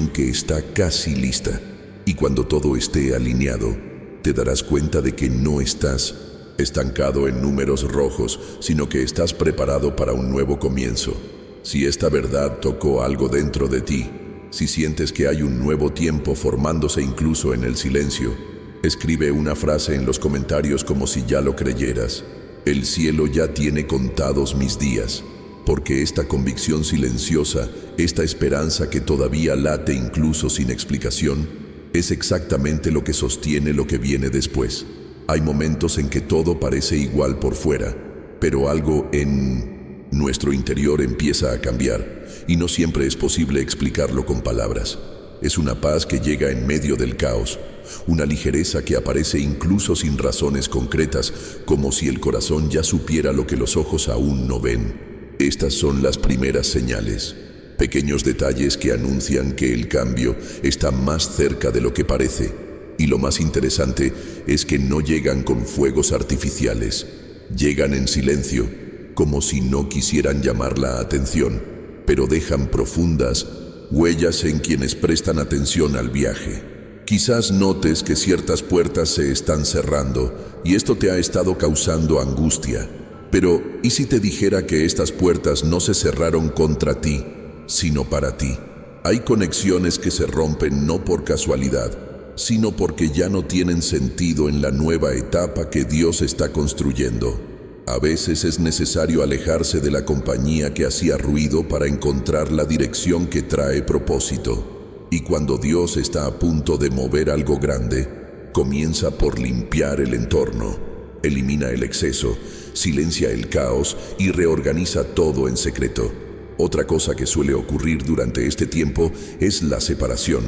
que está casi lista. Y cuando todo esté alineado, te darás cuenta de que no estás estancado en números rojos, sino que estás preparado para un nuevo comienzo. Si esta verdad tocó algo dentro de ti, si sientes que hay un nuevo tiempo formándose incluso en el silencio, escribe una frase en los comentarios como si ya lo creyeras. El cielo ya tiene contados mis días, porque esta convicción silenciosa, esta esperanza que todavía late incluso sin explicación, es exactamente lo que sostiene lo que viene después. Hay momentos en que todo parece igual por fuera, pero algo en Nuestro interior empieza a cambiar y no siempre es posible explicarlo con palabras. Es una paz que llega en medio del caos, una ligereza que aparece incluso sin razones concretas, como si el corazón ya supiera lo que los ojos aún no ven. Estas son las primeras señales, pequeños detalles que anuncian que el cambio está más cerca de lo que parece. Y lo más interesante es que no llegan con fuegos artificiales, llegan en silencio, como si no quisieran llamar la atención, pero dejan profundas huellas en quienes prestan atención al viaje. Quizás notes que ciertas puertas se están cerrando y esto te ha estado causando angustia. Pero, ¿y si te dijera que estas puertas no se cerraron contra ti, sino para ti? Hay conexiones que se rompen no por casualidad, sino porque ya no tienen sentido en la nueva etapa que Dios está construyendo. A veces es necesario alejarse de la compañía que hacía ruido para encontrar la dirección que trae propósito. Y cuando Dios está a punto de mover algo grande, comienza por limpiar el entorno, elimina el exceso, silencia el caos y reorganiza todo en secreto. Otra cosa que suele ocurrir durante este tiempo es la separación.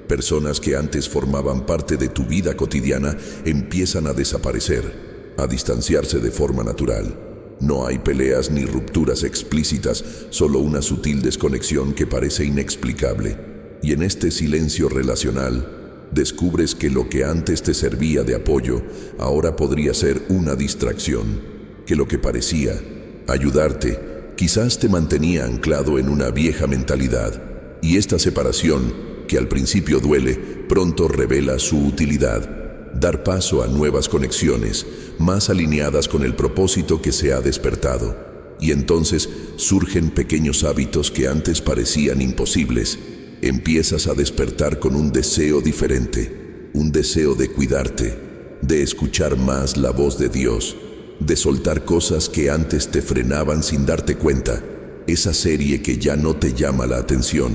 Personas que antes formaban parte de tu vida cotidiana empiezan a desaparecer, a distanciarse de forma natural. No hay peleas ni rupturas explícitas, solo una sutil desconexión que parece inexplicable. Y en este silencio relacional, descubres que lo que antes te servía de apoyo, ahora podría ser una distracción, que lo que parecía ayudarte, quizás te mantenía anclado en una vieja mentalidad. Y esta separación, que al principio duele, pronto revela su utilidad. Dar paso a nuevas conexiones, más alineadas con el propósito que se ha despertado. Y entonces surgen pequeños hábitos que antes parecían imposibles. Empiezas a despertar con un deseo diferente, un deseo de cuidarte, de escuchar más la voz de Dios, de soltar cosas que antes te frenaban sin darte cuenta, esa serie que ya no te llama la atención,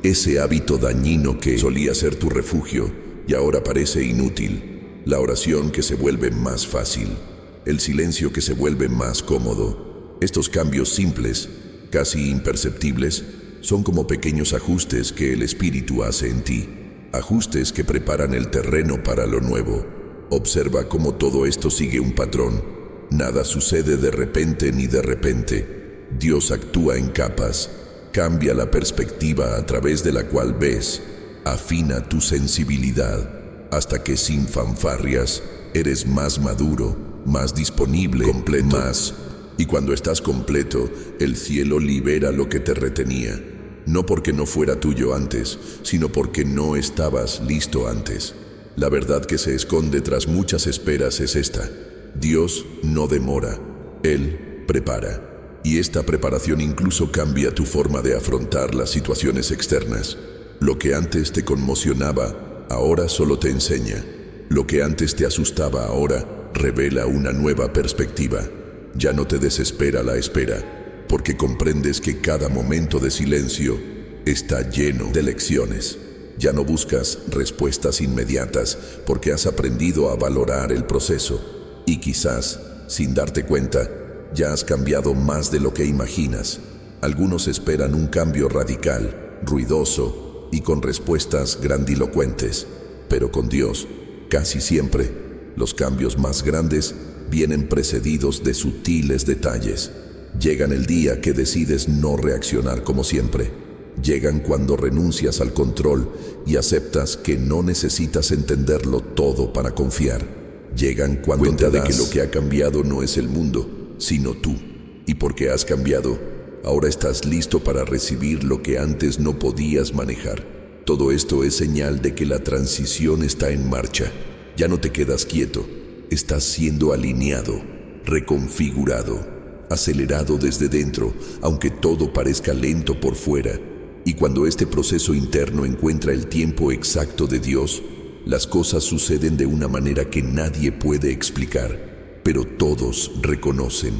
ese hábito dañino que solía ser tu refugio y ahora parece inútil. La oración que se vuelve más fácil, el silencio que se vuelve más cómodo. Estos cambios simples, casi imperceptibles, son como pequeños ajustes que el Espíritu hace en ti, ajustes que preparan el terreno para lo nuevo. Observa cómo todo esto sigue un patrón. Nada sucede de repente ni de repente. Dios actúa en capas, cambia la perspectiva a través de la cual ves, afina tu sensibilidad, hasta que sin fanfarrias eres más maduro, más disponible, completo, más. Y cuando estás completo, el cielo libera lo que te retenía. No porque no fuera tuyo antes, sino porque no estabas listo antes. La verdad que se esconde tras muchas esperas es esta: Dios no demora, Él prepara. Y esta preparación incluso cambia tu forma de afrontar las situaciones externas. Lo que antes te conmocionaba, ahora solo te enseña. Lo que antes te asustaba ahora revela una nueva perspectiva. Ya no te desespera la espera, porque comprendes que cada momento de silencio está lleno de lecciones. Ya no buscas respuestas inmediatas, porque has aprendido a valorar el proceso. Y quizás, sin darte cuenta, ya has cambiado más de lo que imaginas. Algunos esperan un cambio radical, ruidoso, y con respuestas grandilocuentes, pero con Dios, casi siempre, los cambios más grandes vienen precedidos de sutiles detalles. Llegan el día que decides no reaccionar como siempre. Llegan cuando renuncias al control y aceptas que no necesitas entenderlo todo para confiar. Llegan cuando te das que lo que ha cambiado no es el mundo, sino tú. Y porque has cambiado, ahora estás listo para recibir lo que antes no podías manejar. Todo esto es señal de que la transición está en marcha. Ya no te quedas quieto. Estás siendo alineado, reconfigurado, acelerado desde dentro, aunque todo parezca lento por fuera. Y cuando este proceso interno encuentra el tiempo exacto de Dios, las cosas suceden de una manera que nadie puede explicar, pero todos reconocen: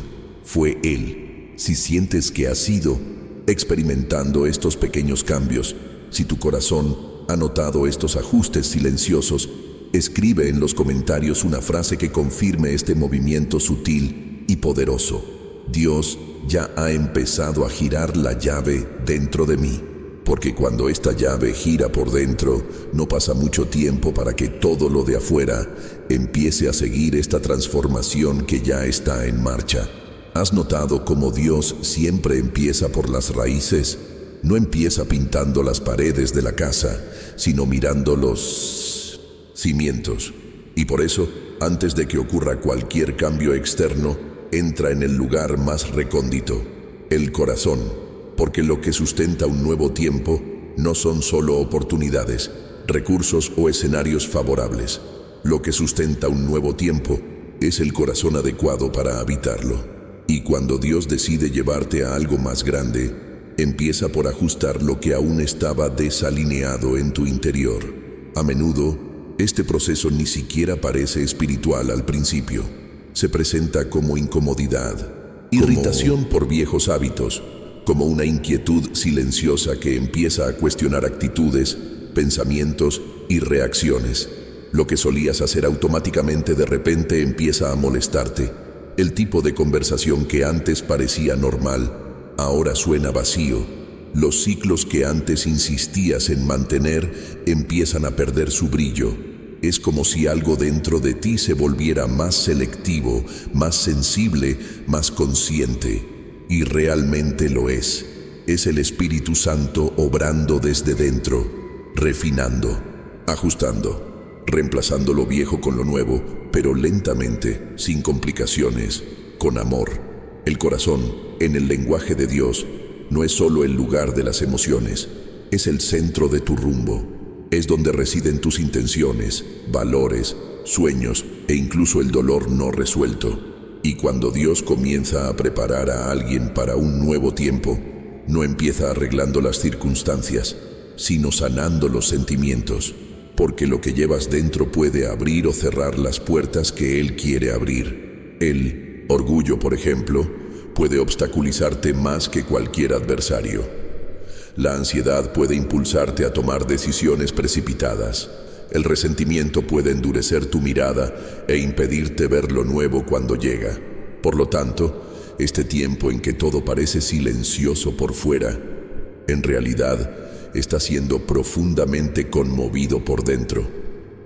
fue Él. Si sientes que has ido experimentando estos pequeños cambios, si tu corazón ha notado estos ajustes silenciosos, escribe en los comentarios una frase que confirme este movimiento sutil y poderoso. Dios ya ha empezado a girar la llave dentro de mí. Porque cuando esta llave gira por dentro, no pasa mucho tiempo para que todo lo de afuera empiece a seguir esta transformación que ya está en marcha. ¿Has notado cómo Dios siempre empieza por las raíces? No empieza pintando las paredes de la casa, sino mirando los cimientos. Y por eso, antes de que ocurra cualquier cambio externo, entra en el lugar más recóndito, el corazón. Porque lo que sustenta un nuevo tiempo no son solo oportunidades, recursos o escenarios favorables. Lo que sustenta un nuevo tiempo es el corazón adecuado para habitarlo. Y cuando Dios decide llevarte a algo más grande, empieza por ajustar lo que aún estaba desalineado en tu interior. A menudo, este proceso ni siquiera parece espiritual al principio. Se presenta como incomodidad, irritación por viejos hábitos, como una inquietud silenciosa que empieza a cuestionar actitudes, pensamientos y reacciones. Lo que solías hacer automáticamente de repente empieza a molestarte. El tipo de conversación que antes parecía normal, ahora suena vacío. Los ciclos que antes insistías en mantener empiezan a perder su brillo. Es como si algo dentro de ti se volviera más selectivo, más sensible, más consciente. Y realmente lo es. Es el Espíritu Santo obrando desde dentro, refinando, ajustando, reemplazando lo viejo con lo nuevo, pero lentamente, sin complicaciones, con amor. El corazón, en el lenguaje de Dios, no es solo el lugar de las emociones, es el centro de tu rumbo. Es donde residen tus intenciones, valores, sueños e incluso el dolor no resuelto. Y cuando Dios comienza a preparar a alguien para un nuevo tiempo, no empieza arreglando las circunstancias, sino sanando los sentimientos, porque lo que llevas dentro puede abrir o cerrar las puertas que Él quiere abrir. El orgullo, por ejemplo, puede obstaculizarte más que cualquier adversario. La ansiedad puede impulsarte a tomar decisiones precipitadas. El resentimiento puede endurecer tu mirada e impedirte ver lo nuevo cuando llega. Por lo tanto, este tiempo en que todo parece silencioso por fuera, en realidad está siendo profundamente conmovido por dentro.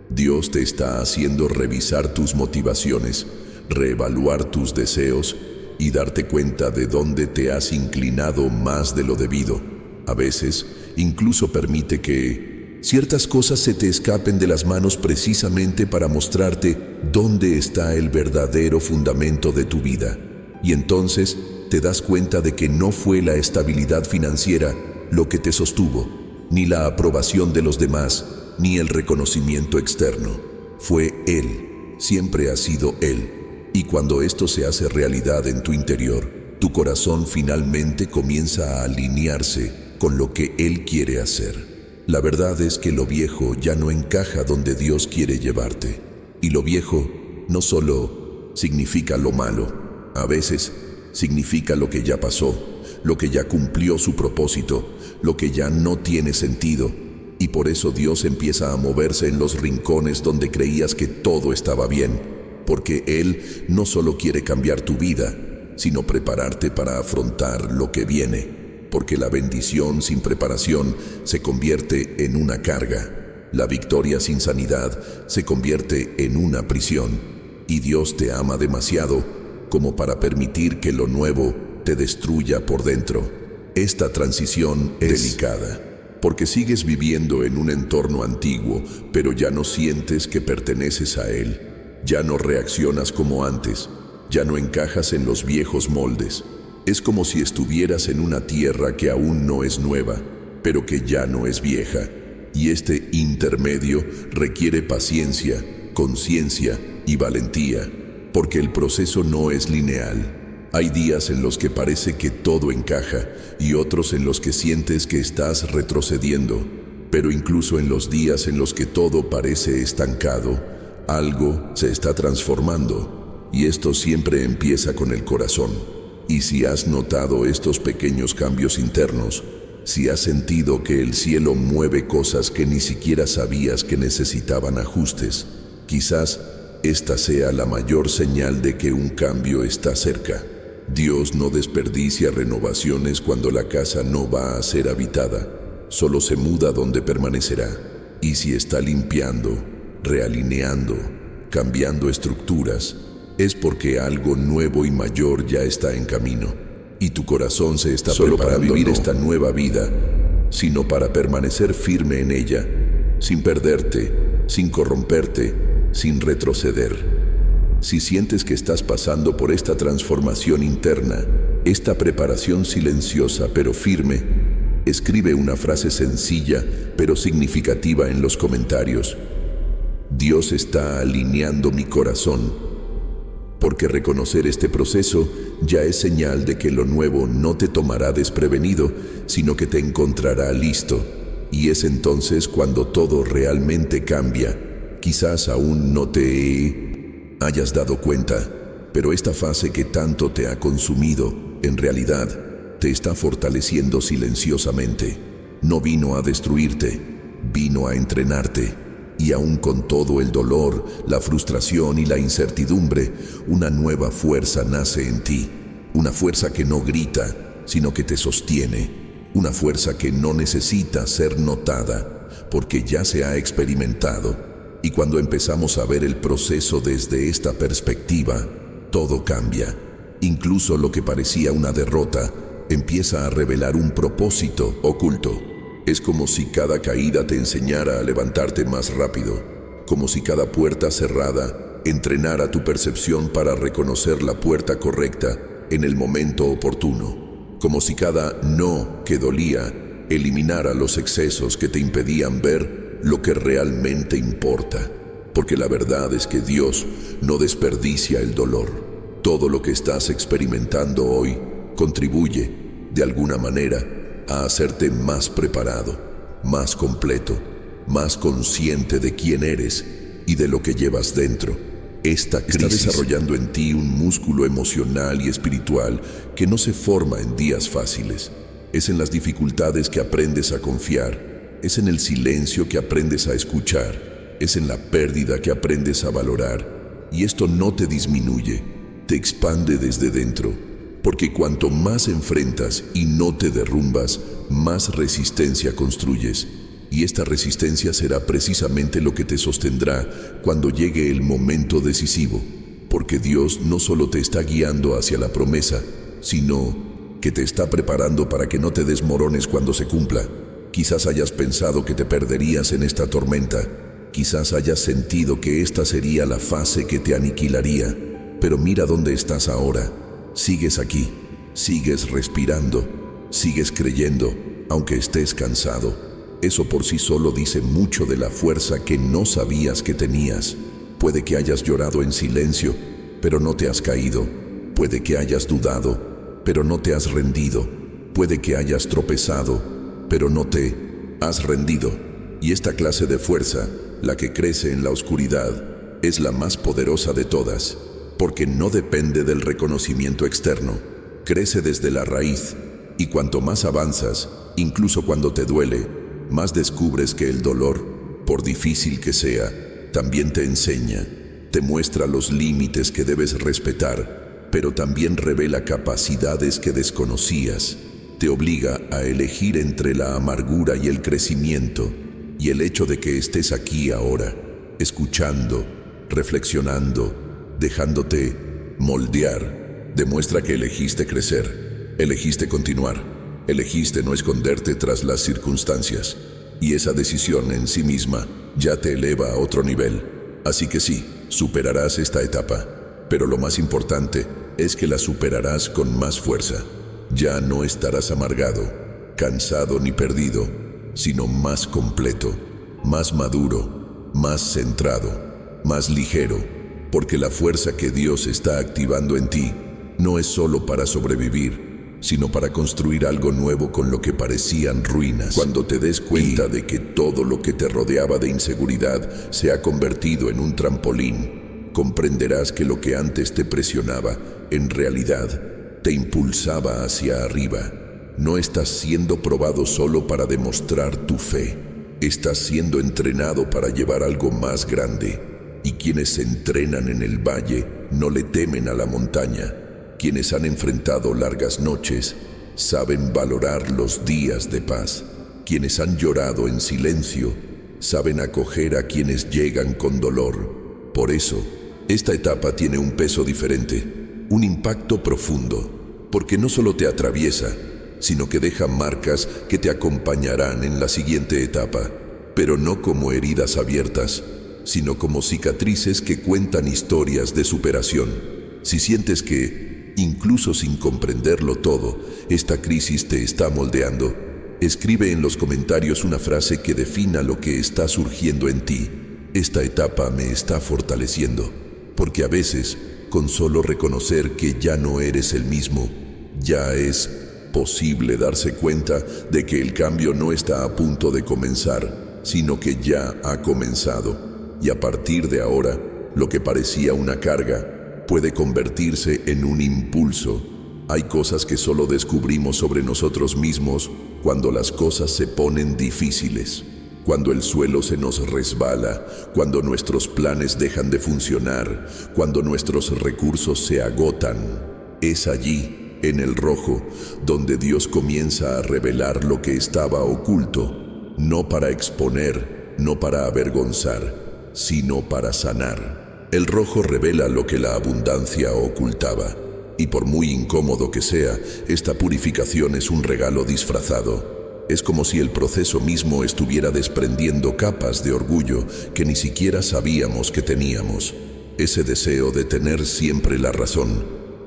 Dios te está haciendo revisar tus motivaciones, reevaluar tus deseos y darte cuenta de dónde te has inclinado más de lo debido. A veces, incluso permite que ciertas cosas se te escapen de las manos precisamente para mostrarte dónde está el verdadero fundamento de tu vida. Y entonces te das cuenta de que no fue la estabilidad financiera lo que te sostuvo, ni la aprobación de los demás, ni el reconocimiento externo. Fue Él, siempre ha sido Él. Y cuando esto se hace realidad en tu interior, tu corazón finalmente comienza a alinearse con lo que Él quiere hacer. La verdad es que lo viejo ya no encaja donde Dios quiere llevarte. Y lo viejo no solo significa lo malo, a veces significa lo que ya pasó, lo que ya cumplió su propósito, lo que ya no tiene sentido. Y por eso Dios empieza a moverse en los rincones donde creías que todo estaba bien, porque Él no solo quiere cambiar tu vida, sino prepararte para afrontar lo que viene. Porque la bendición sin preparación se convierte en una carga. La victoria sin sanidad se convierte en una prisión. Y Dios te ama demasiado como para permitir que lo nuevo te destruya por dentro. Esta transición es delicada, porque sigues viviendo en un entorno antiguo, pero ya no sientes que perteneces a él. Ya no reaccionas como antes, ya no encajas en los viejos moldes. Es como si estuvieras en una tierra que aún no es nueva, pero que ya no es vieja. Y este intermedio requiere paciencia, conciencia y valentía, porque el proceso no es lineal. Hay días en los que parece que todo encaja y otros en los que sientes que estás retrocediendo. Pero incluso en los días en los que todo parece estancado, algo se está transformando. Y esto siempre empieza con el corazón. Y si has notado estos pequeños cambios internos, si has sentido que el cielo mueve cosas que ni siquiera sabías que necesitaban ajustes, quizás esta sea la mayor señal de que un cambio está cerca. Dios no desperdicia renovaciones cuando la casa no va a ser habitada, solo se muda donde permanecerá. Y si está limpiando, realineando, cambiando estructuras, es porque algo nuevo y mayor ya está en camino. Y tu corazón se está solo para vivir esta nueva vida, sino para permanecer firme en ella, sin perderte, sin corromperte, sin retroceder. Si sientes que estás pasando por esta transformación interna, esta preparación silenciosa pero firme, escribe una frase sencilla pero significativa en los comentarios. Dios está alineando mi corazón, porque reconocer este proceso ya es señal de que lo nuevo no te tomará desprevenido, sino que te encontrará listo. Y es entonces cuando todo realmente cambia. Quizás aún no te hayas dado cuenta, pero esta fase que tanto te ha consumido, en realidad, te está fortaleciendo silenciosamente. No vino a destruirte, vino a entrenarte. Y aún con todo el dolor, la frustración y la incertidumbre, una nueva fuerza nace en ti. Una fuerza que no grita, sino que te sostiene. Una fuerza que no necesita ser notada, porque ya se ha experimentado. Y cuando empezamos a ver el proceso desde esta perspectiva, todo cambia. Incluso lo que parecía una derrota empieza a revelar un propósito oculto. Es como si cada caída te enseñara a levantarte más rápido, como si cada puerta cerrada entrenara tu percepción para reconocer la puerta correcta en el momento oportuno, como si cada no que dolía eliminara los excesos que te impedían ver lo que realmente importa, porque la verdad es que Dios no desperdicia el dolor. Todo lo que estás experimentando hoy contribuye, de alguna manera, a hacerte más preparado, más completo, más consciente de quién eres y de lo que llevas dentro. Esta crisis está desarrollando en ti un músculo emocional y espiritual que no se forma en días fáciles. Es en las dificultades que aprendes a confiar. Es en el silencio que aprendes a escuchar, es en la pérdida que aprendes a valorar. Y esto no te disminuye, te expande desde dentro, porque cuanto más enfrentas y no te derrumbas, más resistencia construyes. Y esta resistencia será precisamente lo que te sostendrá cuando llegue el momento decisivo, porque Dios no solo te está guiando hacia la promesa, sino que te está preparando para que no te desmorones cuando se cumpla. Quizás hayas pensado que te perderías en esta tormenta. Quizás hayas sentido que esta sería la fase que te aniquilaría. Pero mira dónde estás ahora. Sigues aquí, sigues respirando, sigues creyendo, aunque estés cansado. Eso por sí solo dice mucho de la fuerza que no sabías que tenías. Puede que hayas llorado en silencio, pero no te has caído. Puede que hayas dudado, pero no te has rendido. Puede que hayas tropezado, pero no te has rendido. Y esta clase de fuerza, la que crece en la oscuridad, es la más poderosa de todas, porque no depende del reconocimiento externo, crece desde la raíz, y cuanto más avanzas, incluso cuando te duele, más descubres que el dolor, por difícil que sea, también te enseña, te muestra los límites que debes respetar, pero también revela capacidades que desconocías. Te obliga a elegir entre la amargura y el crecimiento, y el hecho de que estés aquí ahora, escuchando, reflexionando, dejándote moldear, demuestra que elegiste crecer, elegiste continuar, elegiste no esconderte tras las circunstancias, y esa decisión en sí misma ya te eleva a otro nivel. Así que sí, superarás esta etapa, pero lo más importante es que la superarás con más fuerza. Ya no estarás amargado, cansado ni perdido, sino más completo, más maduro, más centrado, más ligero, porque la fuerza que Dios está activando en ti no es solo para sobrevivir, sino para construir algo nuevo con lo que parecían ruinas. Cuando te des cuenta de que todo lo que te rodeaba de inseguridad se ha convertido en un trampolín, comprenderás que lo que antes te presionaba, en realidad, te impulsaba hacia arriba. No estás siendo probado solo para demostrar tu fe. Estás siendo entrenado para llevar algo más grande. Y quienes se entrenan en el valle no le temen a la montaña. Quienes han enfrentado largas noches saben valorar los días de paz. Quienes han llorado en silencio saben acoger a quienes llegan con dolor. Por eso, esta etapa tiene un peso diferente, un impacto profundo, porque no solo te atraviesa, sino que deja marcas que te acompañarán en la siguiente etapa, pero no como heridas abiertas, sino como cicatrices que cuentan historias de superación. Si sientes que, incluso sin comprenderlo todo, esta crisis te está moldeando, escribe en los comentarios una frase que defina lo que está surgiendo en ti. Esta etapa me está fortaleciendo, porque a veces, con solo reconocer que ya no eres el mismo, ya es posible darse cuenta de que el cambio no está a punto de comenzar, sino que ya ha comenzado. Y a partir de ahora, lo que parecía una carga puede convertirse en un impulso. Hay cosas que solo descubrimos sobre nosotros mismos cuando las cosas se ponen difíciles, cuando el suelo se nos resbala, cuando nuestros planes dejan de funcionar, cuando nuestros recursos se agotan. Es allí, en el rojo, donde Dios comienza a revelar lo que estaba oculto, no para exponer, no para avergonzar, sino para sanar. El rojo revela lo que la abundancia ocultaba. Y por muy incómodo que sea, esta purificación es un regalo disfrazado. Es como si el proceso mismo estuviera desprendiendo capas de orgullo que ni siquiera sabíamos que teníamos. Ese deseo de tener siempre la razón,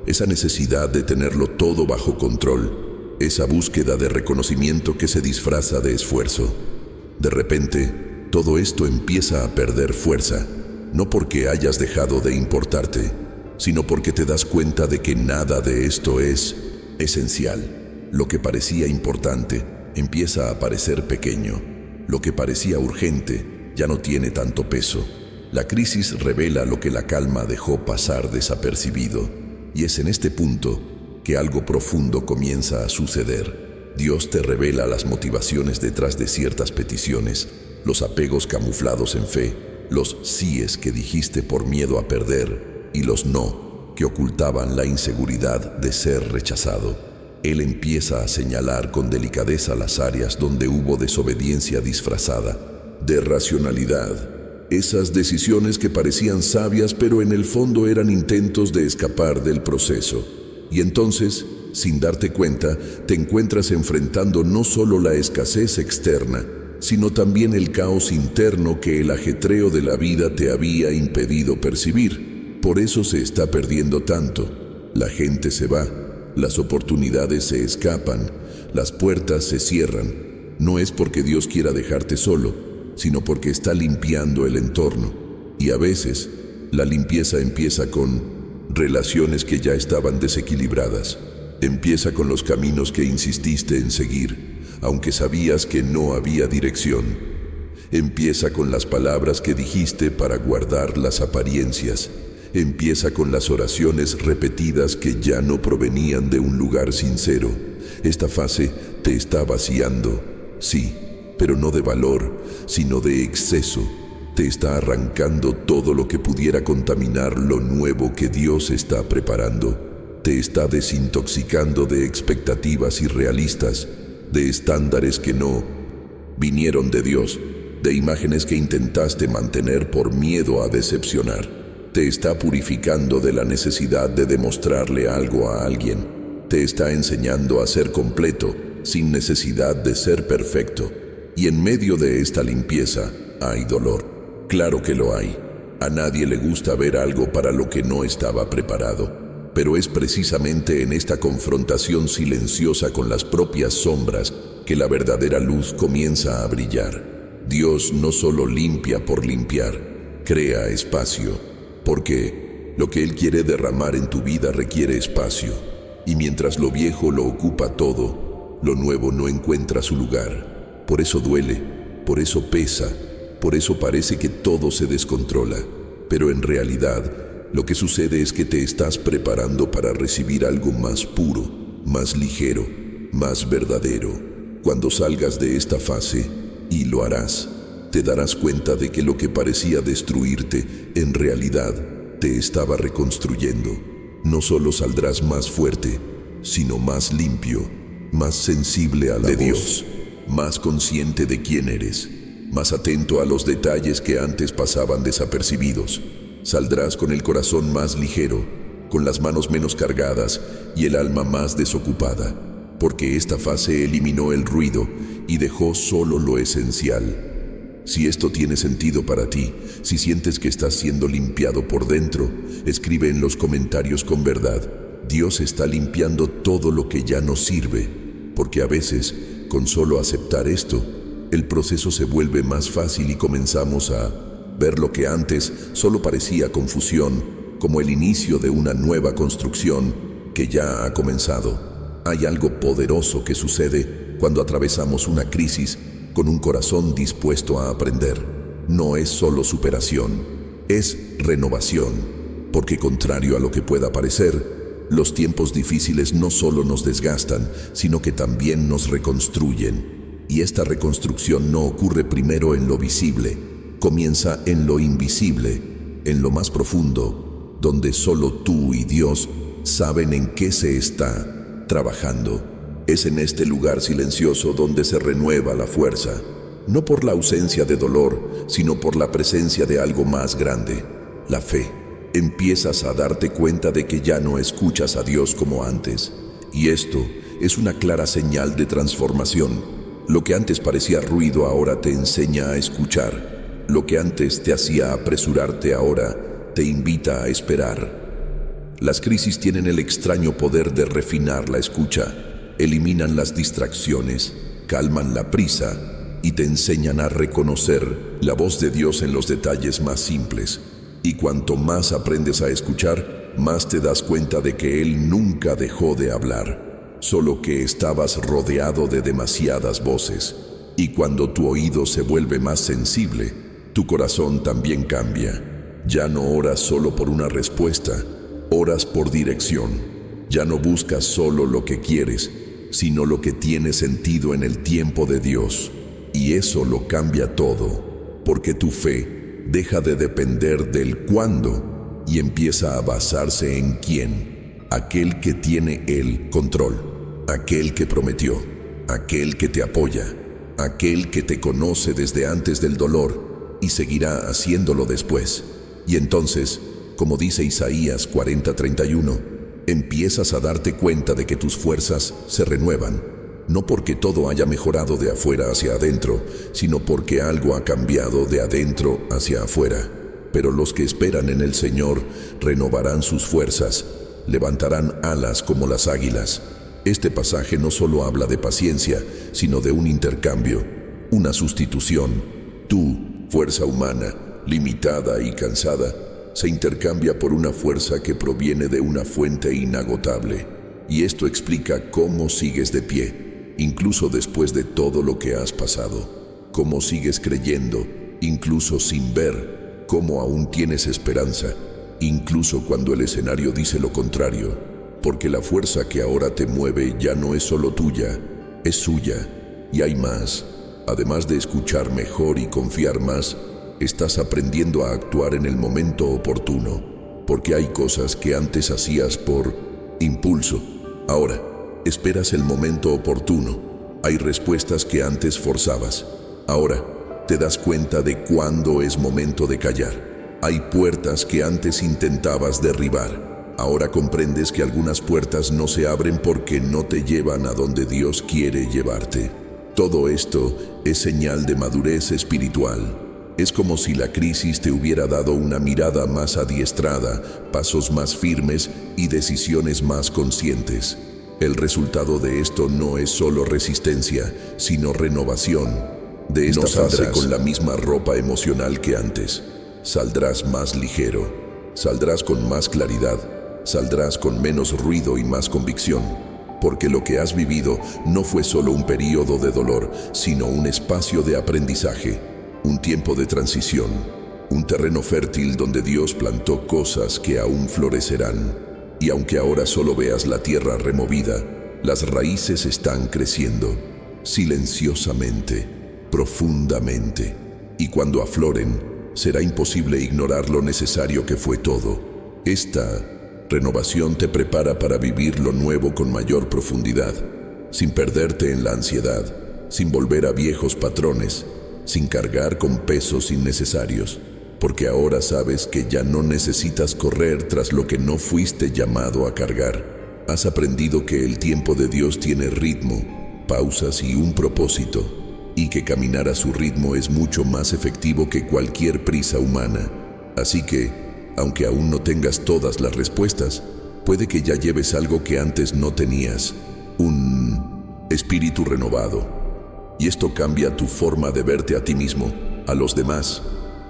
esa necesidad de tenerlo todo bajo control, esa búsqueda de reconocimiento que se disfraza de esfuerzo. De repente, todo esto empieza a perder fuerza, no porque hayas dejado de importarte, sino porque te das cuenta de que nada de esto es esencial. Lo que parecía importante empieza a parecer pequeño. Lo que parecía urgente ya no tiene tanto peso. La crisis revela lo que la calma dejó pasar desapercibido. Y es en este punto que algo profundo comienza a suceder. Dios te revela las motivaciones detrás de ciertas peticiones, los apegos camuflados en fe, los síes que dijiste por miedo a perder, y los no, que ocultaban la inseguridad de ser rechazado. Él empieza a señalar con delicadeza las áreas donde hubo desobediencia disfrazada de racionalidad. Esas decisiones que parecían sabias pero en el fondo eran intentos de escapar del proceso. Y entonces, sin darte cuenta, te encuentras enfrentando no solo la escasez externa, sino también el caos interno que el ajetreo de la vida te había impedido percibir. Por eso se está perdiendo tanto. La gente se va, las oportunidades se escapan, las puertas se cierran. No es porque Dios quiera dejarte solo, sino porque está limpiando el entorno. Y a veces, la limpieza empieza con relaciones que ya estaban desequilibradas. Empieza con los caminos que insististe en seguir, aunque sabías que no había dirección. Empieza con las palabras que dijiste para guardar las apariencias. Empieza con las oraciones repetidas que ya no provenían de un lugar sincero. Esta fase te está vaciando, sí, pero no de valor, sino de exceso. Te está arrancando todo lo que pudiera contaminar lo nuevo que Dios está preparando. Te está desintoxicando de expectativas irrealistas, de estándares que no vinieron de Dios, de imágenes que intentaste mantener por miedo a decepcionar. Te está purificando de la necesidad de demostrarle algo a alguien. Te está enseñando a ser completo, sin necesidad de ser perfecto. Y en medio de esta limpieza hay dolor. Claro que lo hay. A nadie le gusta ver algo para lo que no estaba preparado. Pero es precisamente en esta confrontación silenciosa con las propias sombras que la verdadera luz comienza a brillar. Dios no solo limpia por limpiar, crea espacio. Porque lo que Él quiere derramar en tu vida requiere espacio, y mientras lo viejo lo ocupa todo, lo nuevo no encuentra su lugar. Por eso duele, por eso pesa, por eso parece que todo se descontrola. Pero en realidad, lo que sucede es que te estás preparando para recibir algo más puro, más ligero, más verdadero. Cuando salgas de esta fase, y lo harás, te darás cuenta de que lo que parecía destruirte, en realidad, te estaba reconstruyendo. no solo saldrás más fuerte, sino más limpio, más sensible a la voz de Dios, más consciente de quién eres, más atento a los detalles que antes pasaban desapercibidos. Saldrás con el corazón más ligero, con las manos menos cargadas y el alma más desocupada, porque esta fase eliminó el ruido y dejó solo lo esencial. Si esto tiene sentido para ti, si sientes que estás siendo limpiado por dentro, escribe en los comentarios con verdad. Dios está limpiando todo lo que ya no sirve, porque a veces, con solo aceptar esto, el proceso se vuelve más fácil y comenzamos a ver lo que antes solo parecía confusión, como el inicio de una nueva construcción que ya ha comenzado. Hay algo poderoso que sucede cuando atravesamos una crisis con un corazón dispuesto a aprender. No es solo superación, es renovación, porque contrario a lo que pueda parecer, los tiempos difíciles no solo nos desgastan, sino que también nos reconstruyen. Y esta reconstrucción no ocurre primero en lo visible, comienza en lo invisible, en lo más profundo, donde solo tú y Dios saben en qué se está trabajando. Es en este lugar silencioso donde se renueva la fuerza, no por la ausencia de dolor, sino por la presencia de algo más grande, la fe. Empiezas a darte cuenta de que ya no escuchas a Dios como antes, y esto es una clara señal de transformación. Lo que antes parecía ruido ahora te enseña a escuchar. Lo que antes te hacía apresurarte ahora te invita a esperar. Las crisis tienen el extraño poder de refinar la escucha, eliminan las distracciones, calman la prisa y te enseñan a reconocer la voz de Dios en los detalles más simples. Y cuanto más aprendes a escuchar, más te das cuenta de que Él nunca dejó de hablar. Solo que estabas rodeado de demasiadas voces, y cuando tu oído se vuelve más sensible, tu corazón también cambia. Ya no oras solo por una respuesta, oras por dirección. Ya no buscas solo lo que quieres, sino lo que tiene sentido en el tiempo de Dios. Y eso lo cambia todo, porque tu fe deja de depender del cuándo y empieza a basarse en quién. Aquel que tiene el control, aquel que prometió, aquel que te apoya, aquel que te conoce desde antes del dolor y seguirá haciéndolo después. Y entonces, como dice Isaías 40:31, empiezas a darte cuenta de que tus fuerzas se renuevan, no porque todo haya mejorado de afuera hacia adentro, sino porque algo ha cambiado de adentro hacia afuera. Pero los que esperan en el Señor renovarán sus fuerzas, levantarán alas como las águilas. Este pasaje no solo habla de paciencia, sino de un intercambio, una sustitución. Tu fuerza humana, limitada y cansada, se intercambia por una fuerza que proviene de una fuente inagotable. Y esto explica cómo sigues de pie, incluso después de todo lo que has pasado. Cómo sigues creyendo, incluso sin ver, cómo aún tienes esperanza, incluso cuando el escenario dice lo contrario, porque la fuerza que ahora te mueve ya no es solo tuya, es suya, y hay más. Además de escuchar mejor y confiar más, estás aprendiendo a actuar en el momento oportuno, porque hay cosas que antes hacías por impulso. Ahora, esperas el momento oportuno. Hay respuestas que antes forzabas. Ahora, te das cuenta de cuándo es momento de callar. Hay puertas que antes intentabas derribar. Ahora comprendes que algunas puertas no se abren porque no te llevan a donde Dios quiere llevarte. Todo esto es señal de madurez espiritual. Es como si la crisis te hubiera dado una mirada más adiestrada, pasos más firmes y decisiones más conscientes. El resultado de esto no es solo resistencia, sino renovación. De esta fase con la misma ropa emocional que antes. Saldrás más ligero, saldrás con más claridad, saldrás con menos ruido y más convicción, porque lo que has vivido no fue solo un periodo de dolor, sino un espacio de aprendizaje, un tiempo de transición, un terreno fértil donde Dios plantó cosas que aún florecerán. Y aunque ahora solo veas la tierra removida, las raíces están creciendo, silenciosamente, profundamente, y cuando afloren, será imposible ignorar lo necesario que fue todo. Esta Renovación te prepara para vivir lo nuevo con mayor profundidad, sin perderte en la ansiedad, sin volver a viejos patrones, sin cargar con pesos innecesarios, porque ahora sabes que ya no necesitas correr tras lo que no fuiste llamado a cargar. Has aprendido que el tiempo de Dios tiene ritmo, pausas y un propósito, y que caminar a su ritmo es mucho más efectivo que cualquier prisa humana. Así que, aunque aún no tengas todas las respuestas, puede que ya lleves algo que antes no tenías, un espíritu renovado. Y esto cambia tu forma de verte a ti mismo, a los demás,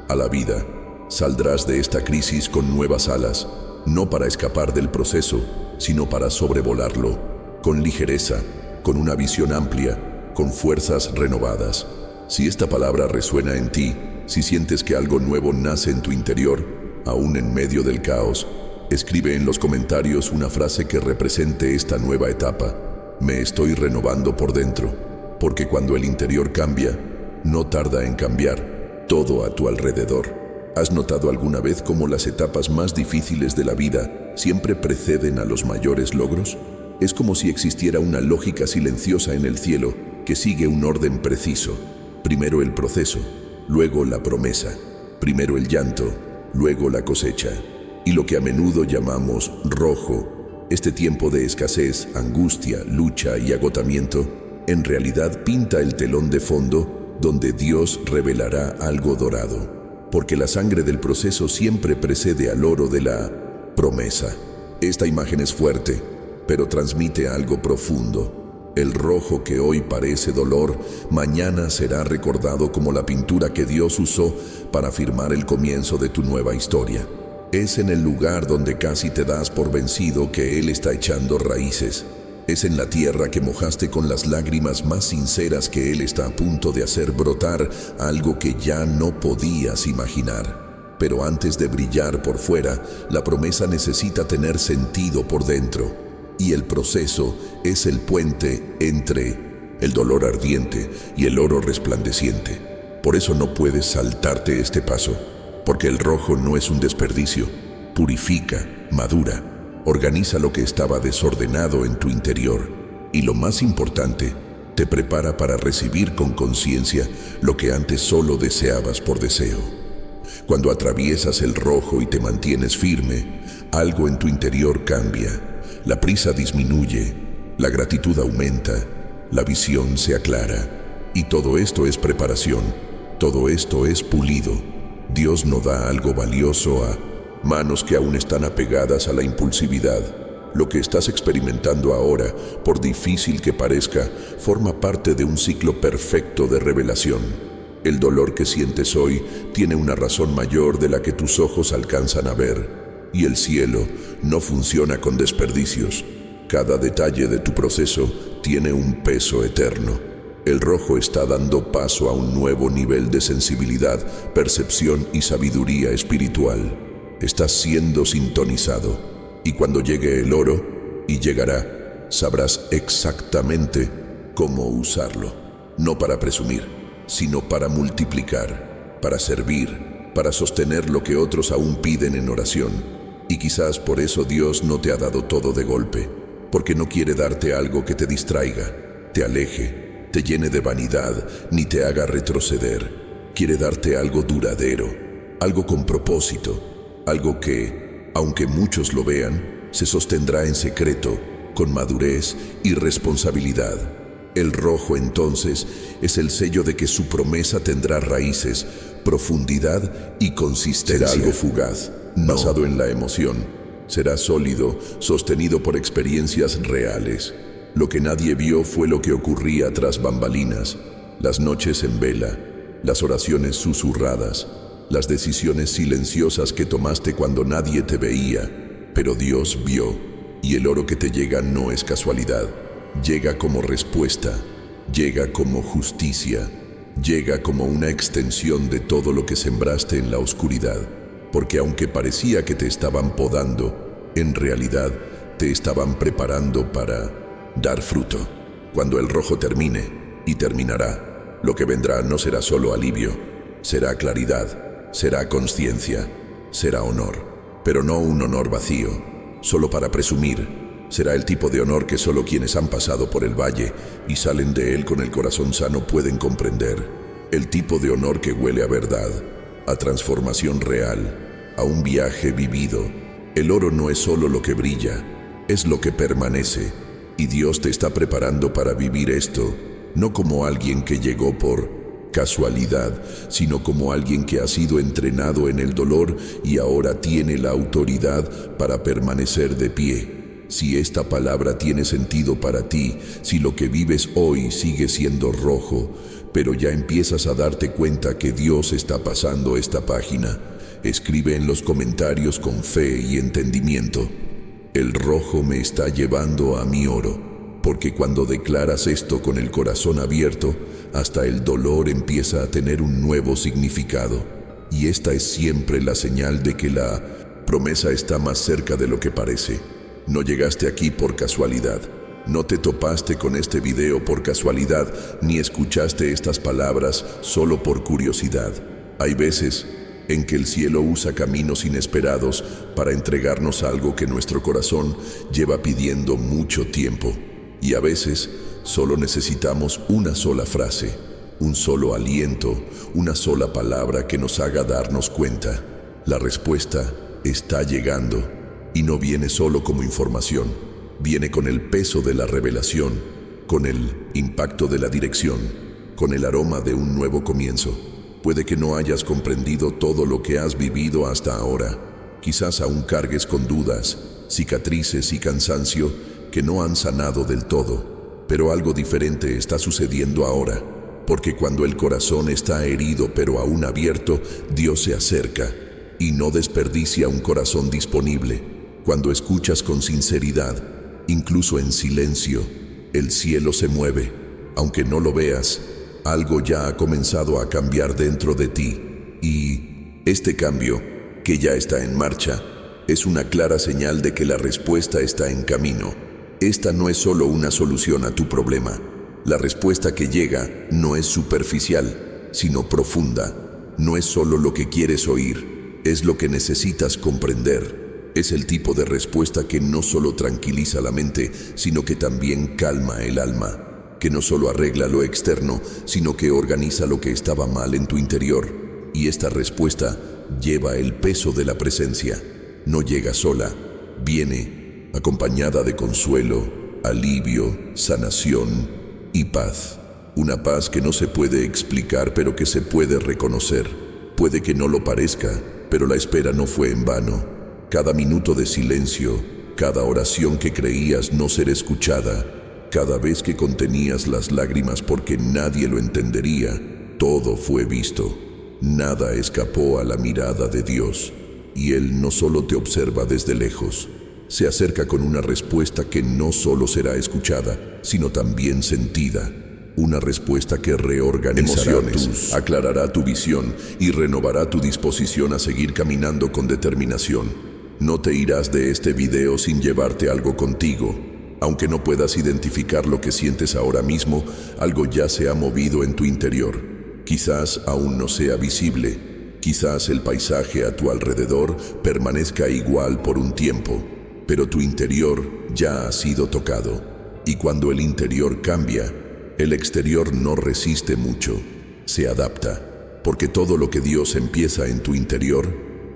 a la vida. Saldrás de esta crisis con nuevas alas, no para escapar del proceso, sino para sobrevolarlo, con ligereza, con una visión amplia, con fuerzas renovadas. Si esta palabra resuena en ti, si sientes que algo nuevo nace en tu interior, aún en medio del caos, escribe en los comentarios una frase que represente esta nueva etapa. Me estoy renovando por dentro, porque cuando el interior cambia, no tarda en cambiar todo a tu alrededor. ¿Has notado alguna vez cómo las etapas más difíciles de la vida siempre preceden a los mayores logros? Es como si existiera una lógica silenciosa en el cielo que sigue un orden preciso. Primero el proceso, luego la promesa. Primero el llanto, luego la cosecha. Y lo que a menudo llamamos rojo, este tiempo de escasez, angustia, lucha y agotamiento, en realidad pinta el telón de fondo donde Dios revelará algo dorado. Porque la sangre del proceso siempre precede al oro de la promesa. Esta imagen es fuerte, pero transmite algo profundo. El rojo que hoy parece dolor, mañana será recordado como la pintura que Dios usó para firmar el comienzo de tu nueva historia. Es en el lugar donde casi te das por vencido que Él está echando raíces. Es en la tierra que mojaste con las lágrimas más sinceras que Él está a punto de hacer brotar algo que ya no podías imaginar. Pero antes de brillar por fuera, la promesa necesita tener sentido por dentro. Y el proceso es el puente entre el dolor ardiente y el oro resplandeciente. Por eso no puedes saltarte este paso, porque el rojo no es un desperdicio. Purifica, madura, organiza lo que estaba desordenado en tu interior. Y lo más importante, te prepara para recibir con conciencia lo que antes solo deseabas por deseo. Cuando atraviesas el rojo y te mantienes firme, algo en tu interior cambia. La prisa disminuye, la gratitud aumenta, la visión se aclara. Y todo esto es preparación, todo esto es pulido. Dios no da algo valioso a manos que aún están apegadas a la impulsividad. Lo que estás experimentando ahora, por difícil que parezca, forma parte de un ciclo perfecto de revelación. El dolor que sientes hoy tiene una razón mayor de la que tus ojos alcanzan a ver. Y el cielo no funciona con desperdicios. Cada detalle de tu proceso tiene un peso eterno. El rojo está dando paso a un nuevo nivel de sensibilidad, percepción y sabiduría espiritual. Estás siendo sintonizado. Y cuando llegue el oro, y llegará, sabrás exactamente cómo usarlo. No para presumir, sino para multiplicar, para servir, para sostener lo que otros aún piden en oración. Y quizás por eso Dios no te ha dado todo de golpe, porque no quiere darte algo que te distraiga, te aleje, te llene de vanidad, ni te haga retroceder. Quiere darte algo duradero, algo con propósito, algo que, aunque muchos lo vean, se sostendrá en secreto, con madurez y responsabilidad. El rojo, entonces, es el sello de que su promesa tendrá raíces, profundidad y consistencia. Será algo fugaz, basado en la emoción. Será sólido, sostenido por experiencias reales. Lo que nadie vio fue lo que ocurría tras bambalinas, las noches en vela, las oraciones susurradas, las decisiones silenciosas que tomaste cuando nadie te veía, pero Dios vio, y el oro que te llega no es casualidad. Llega como respuesta, llega como justicia, llega como una extensión de todo lo que sembraste en la oscuridad, porque aunque parecía que te estaban podando, en realidad te estaban preparando para dar fruto. Cuando el rojo termine, y terminará, lo que vendrá no será solo alivio, será claridad, será conciencia, será honor, pero no un honor vacío, solo para presumir. Será el tipo de honor que solo quienes han pasado por el valle y salen de él con el corazón sano pueden comprender. El tipo de honor que huele a verdad, a transformación real, a un viaje vivido. El oro no es solo lo que brilla, es lo que permanece. Y Dios te está preparando para vivir esto, no como alguien que llegó por casualidad, sino como alguien que ha sido entrenado en el dolor y ahora tiene la autoridad para permanecer de pie. Si esta palabra tiene sentido para ti, si lo que vives hoy sigue siendo rojo, pero ya empiezas a darte cuenta que Dios está pasando esta página, escribe en los comentarios con fe y entendimiento: el rojo me está llevando a mi oro. Porque cuando declaras esto con el corazón abierto, hasta el dolor empieza a tener un nuevo significado. Y esta es siempre la señal de que la promesa está más cerca de lo que parece. No llegaste aquí por casualidad. No te topaste con este video por casualidad, ni escuchaste estas palabras solo por curiosidad. Hay veces en que el cielo usa caminos inesperados para entregarnos algo que nuestro corazón lleva pidiendo mucho tiempo. Y a veces solo necesitamos una sola frase, un solo aliento, una sola palabra que nos haga darnos cuenta. La respuesta está llegando y no viene solo como información, viene con el peso de la revelación, con el impacto de la dirección, con el aroma de un nuevo comienzo. Puede que no hayas comprendido todo lo que has vivido hasta ahora. Quizás aún cargues con dudas, cicatrices y cansancio que no han sanado del todo, pero algo diferente está sucediendo ahora, porque cuando el corazón está herido pero aún abierto, Dios se acerca y no desperdicia un corazón disponible. Cuando escuchas con sinceridad, incluso en silencio, el cielo se mueve. Aunque no lo veas, algo ya ha comenzado a cambiar dentro de ti, y este cambio, que ya está en marcha, es una clara señal de que la respuesta está en camino. Esta no es solo una solución a tu problema. La respuesta que llega no es superficial, sino profunda. No es solo lo que quieres oír, es lo que necesitas comprender. Es el tipo de respuesta que no solo tranquiliza la mente, sino que también calma el alma. Que no solo arregla lo externo, sino que organiza lo que estaba mal en tu interior. Y esta respuesta lleva el peso de la presencia. No llega sola, viene acompañada de consuelo, alivio, sanación y paz. Una paz que no se puede explicar, pero que se puede reconocer. Puede que no lo parezca, pero la espera no fue en vano. Cada minuto de silencio, cada oración que creías no ser escuchada, cada vez que contenías las lágrimas porque nadie lo entendería, todo fue visto. Nada escapó a la mirada de Dios, y Él no solo te observa desde lejos, se acerca con una respuesta que no solo será escuchada, sino también sentida. Una respuesta que reorganizará emociones, aclarará tu visión y renovará tu disposición a seguir caminando con determinación. No te irás de este video sin llevarte algo contigo. Aunque no puedas identificar lo que sientes ahora mismo, algo ya se ha movido en tu interior. Quizás aún no sea visible. Quizás el paisaje a tu alrededor permanezca igual por un tiempo, pero tu interior ya ha sido tocado. Y cuando el interior cambia, el exterior no resiste mucho, se adapta, porque todo lo que Dios empieza en tu interior,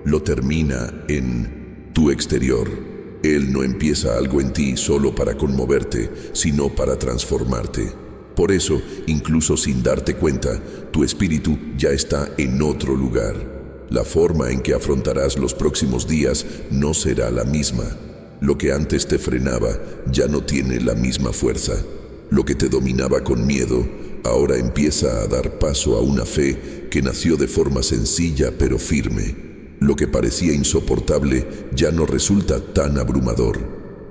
lo termina en tu exterior. Él no empieza algo en ti solo para conmoverte, sino para transformarte. Por eso, incluso sin darte cuenta, tu espíritu ya está en otro lugar. La forma en que afrontarás los próximos días no será la misma. Lo que antes te frenaba ya no tiene la misma fuerza. Lo que te dominaba con miedo ahora empieza a dar paso a una fe que nació de forma sencilla pero firme. Lo que parecía insoportable ya no resulta tan abrumador,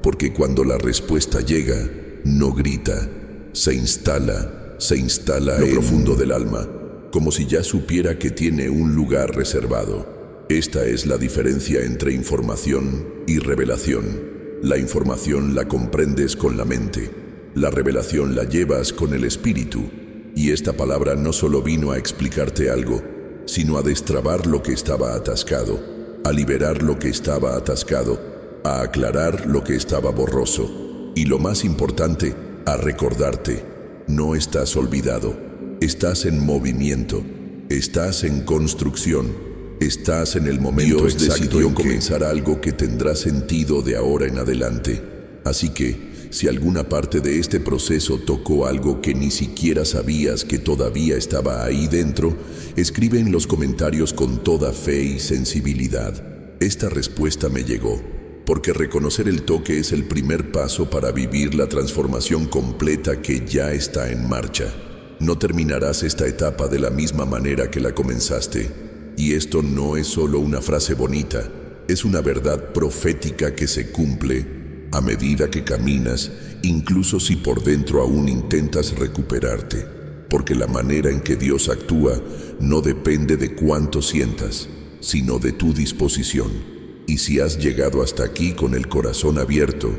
porque cuando la respuesta llega, no grita, se instala en lo profundo del alma, como si ya supiera que tiene un lugar reservado. Esta es la diferencia entre información y revelación. La información la comprendes con la mente, la revelación la llevas con el espíritu. Y esta palabra no solo vino a explicarte algo, sino a destrabar lo que estaba atascado, a liberar lo que estaba atascado, a aclarar lo que estaba borroso y, lo más importante, a recordarte: no estás olvidado, estás en movimiento, estás en construcción, estás en el momento
Dios
exacto
decidió
en comenzar algo que tendrá sentido de ahora en adelante. Así que, si alguna parte de este proceso tocó algo que ni siquiera sabías que todavía estaba ahí dentro, escribe en los comentarios con toda fe y sensibilidad: esta respuesta me llegó. Porque reconocer el toque es el primer paso para vivir la transformación completa que ya está en marcha. No terminarás esta etapa de la misma manera que la comenzaste. Y esto no es solo una frase bonita, es una verdad profética que se cumple a medida que caminas, incluso si por dentro aún intentas recuperarte. Porque la manera en que Dios actúa no depende de cuánto sientas, sino de tu disposición. Y si has llegado hasta aquí con el corazón abierto,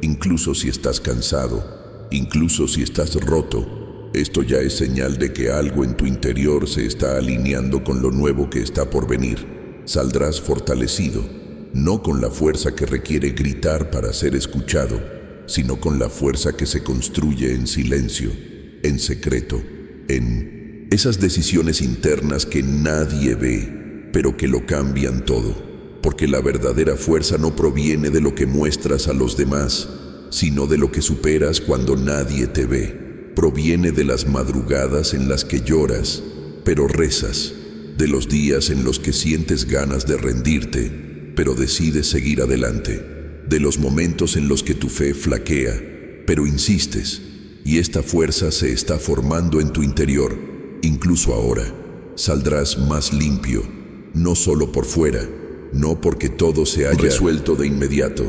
incluso si estás cansado, incluso si estás roto, esto ya es señal de que algo en tu interior se está alineando con lo nuevo que está por venir. Saldrás fortalecido, no con la fuerza que requiere gritar para ser escuchado, sino con la fuerza que se construye en silencio, en secreto, en esas decisiones internas que nadie ve, pero que lo cambian todo. Porque la verdadera fuerza no proviene de lo que muestras a los demás, sino de lo que superas cuando nadie te ve. Proviene de las madrugadas en las que lloras, pero rezas, de los días en los que sientes ganas de rendirte, pero decides seguir adelante, de los momentos en los que tu fe flaquea, pero insistes, y esta fuerza se está formando en tu interior. Incluso ahora, saldrás más limpio, no solo por fuera, no porque todo se haya resuelto de inmediato,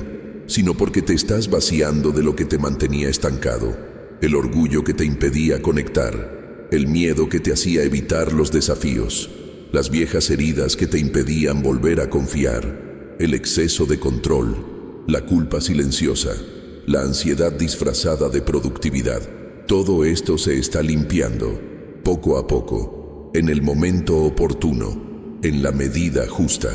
sino porque te estás vaciando de lo que te mantenía estancado, el orgullo que te impedía conectar, el miedo que te hacía evitar los desafíos, las viejas heridas que te impedían volver a confiar, el exceso de control, la culpa silenciosa, la ansiedad disfrazada de productividad. Todo esto se está limpiando, poco a poco, en el momento oportuno, en la medida justa.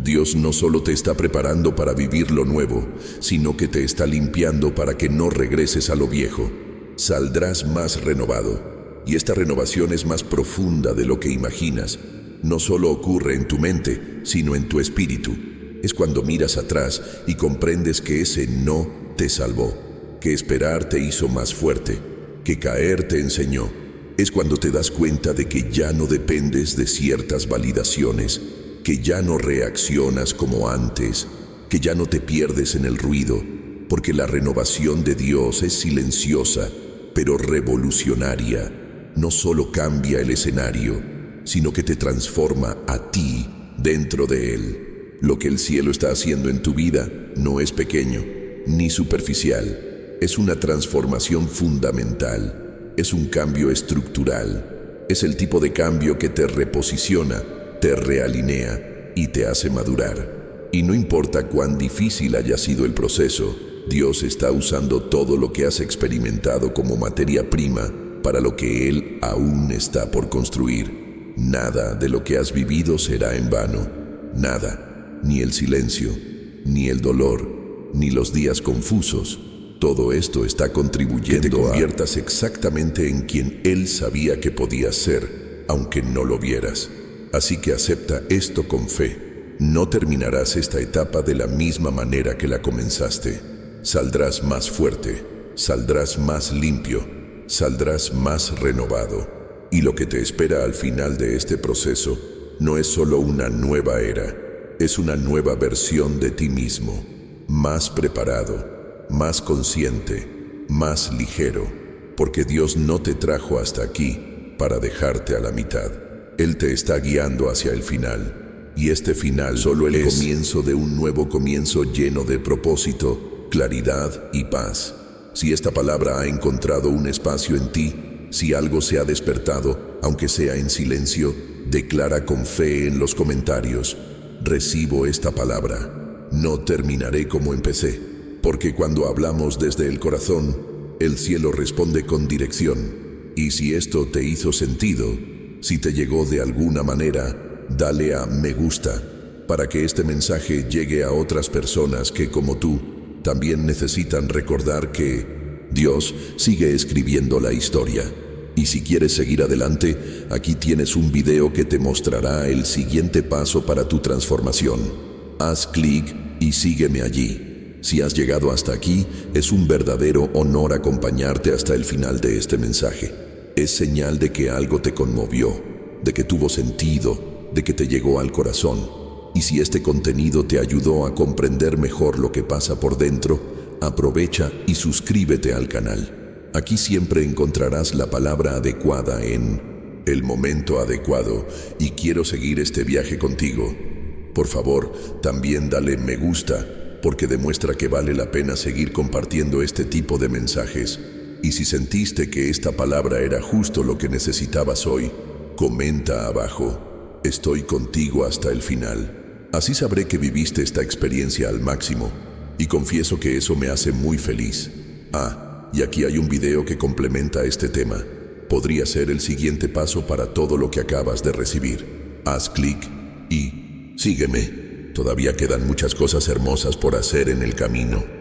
Dios no solo te está preparando para vivir lo nuevo, sino que te está limpiando para que no regreses a lo viejo. Saldrás más renovado, y esta renovación es más profunda de lo que imaginas. No solo ocurre en tu mente, sino en tu espíritu. Es cuando miras atrás y comprendes que ese no te salvó, que esperar te hizo más fuerte, que caer te enseñó. Es cuando te das cuenta de que ya no dependes de ciertas validaciones, que ya no reaccionas como antes, que ya no te pierdes en el ruido, porque la renovación de Dios es silenciosa, pero revolucionaria. No solo cambia el escenario, sino que te transforma a ti dentro de él. Lo que el cielo está haciendo en tu vida no es pequeño, ni superficial. Es una transformación fundamental, es un cambio estructural, es el tipo de cambio que te reposiciona, te realinea y te hace madurar. Y no importa cuán difícil haya sido el proceso, Dios está usando todo lo que has experimentado como materia prima para lo que Él aún está por construir. Nada de lo que has vivido será en vano. Nada, ni el silencio, ni el dolor, ni los días confusos. Todo esto está contribuyendo a que te conviertas exactamente en quien Él sabía que podías ser, aunque no lo vieras. Así que acepta esto con fe. No terminarás esta etapa de la misma manera que la comenzaste. Saldrás más fuerte, saldrás más limpio, saldrás más renovado. Y lo que te espera al final de este proceso no es solo una nueva era, es una nueva versión de ti mismo, más preparado, más consciente, más ligero, porque Dios no te trajo hasta aquí para dejarte a la mitad. Él te está guiando hacia el final, y este final solo el comienzo de un nuevo comienzo lleno de propósito, claridad y paz. Si esta palabra ha encontrado un espacio en ti, si algo se ha despertado, aunque sea en silencio, declara con fe en los comentarios: recibo esta palabra, no terminaré como empecé, porque cuando hablamos desde el corazón, el cielo responde con dirección. Y si esto te hizo sentido, si te llegó de alguna manera, dale a me gusta, para que este mensaje llegue a otras personas que, como tú, también necesitan recordar que Dios sigue escribiendo la historia. Y si quieres seguir adelante, aquí tienes un video que te mostrará el siguiente paso para tu transformación. Haz clic y sígueme allí. Si has llegado hasta aquí, es un verdadero honor acompañarte hasta el final de este mensaje. Es señal de que algo te conmovió, de que tuvo sentido, de que te llegó al corazón. Y si este contenido te ayudó a comprender mejor lo que pasa por dentro, aprovecha y suscríbete al canal. Aquí siempre encontrarás la palabra adecuada en el momento adecuado y quiero seguir este viaje contigo. Por favor, también dale me gusta porque demuestra que vale la pena seguir compartiendo este tipo de mensajes. Y si sentiste que esta palabra era justo lo que necesitabas hoy, comenta abajo. Estoy contigo hasta el final. Así sabré que viviste esta experiencia al máximo y confieso que eso me hace muy feliz. Y aquí hay un video que complementa este tema. Podría ser el siguiente paso para todo lo que acabas de recibir. Haz clic y sígueme. Todavía quedan muchas cosas hermosas por hacer en el camino.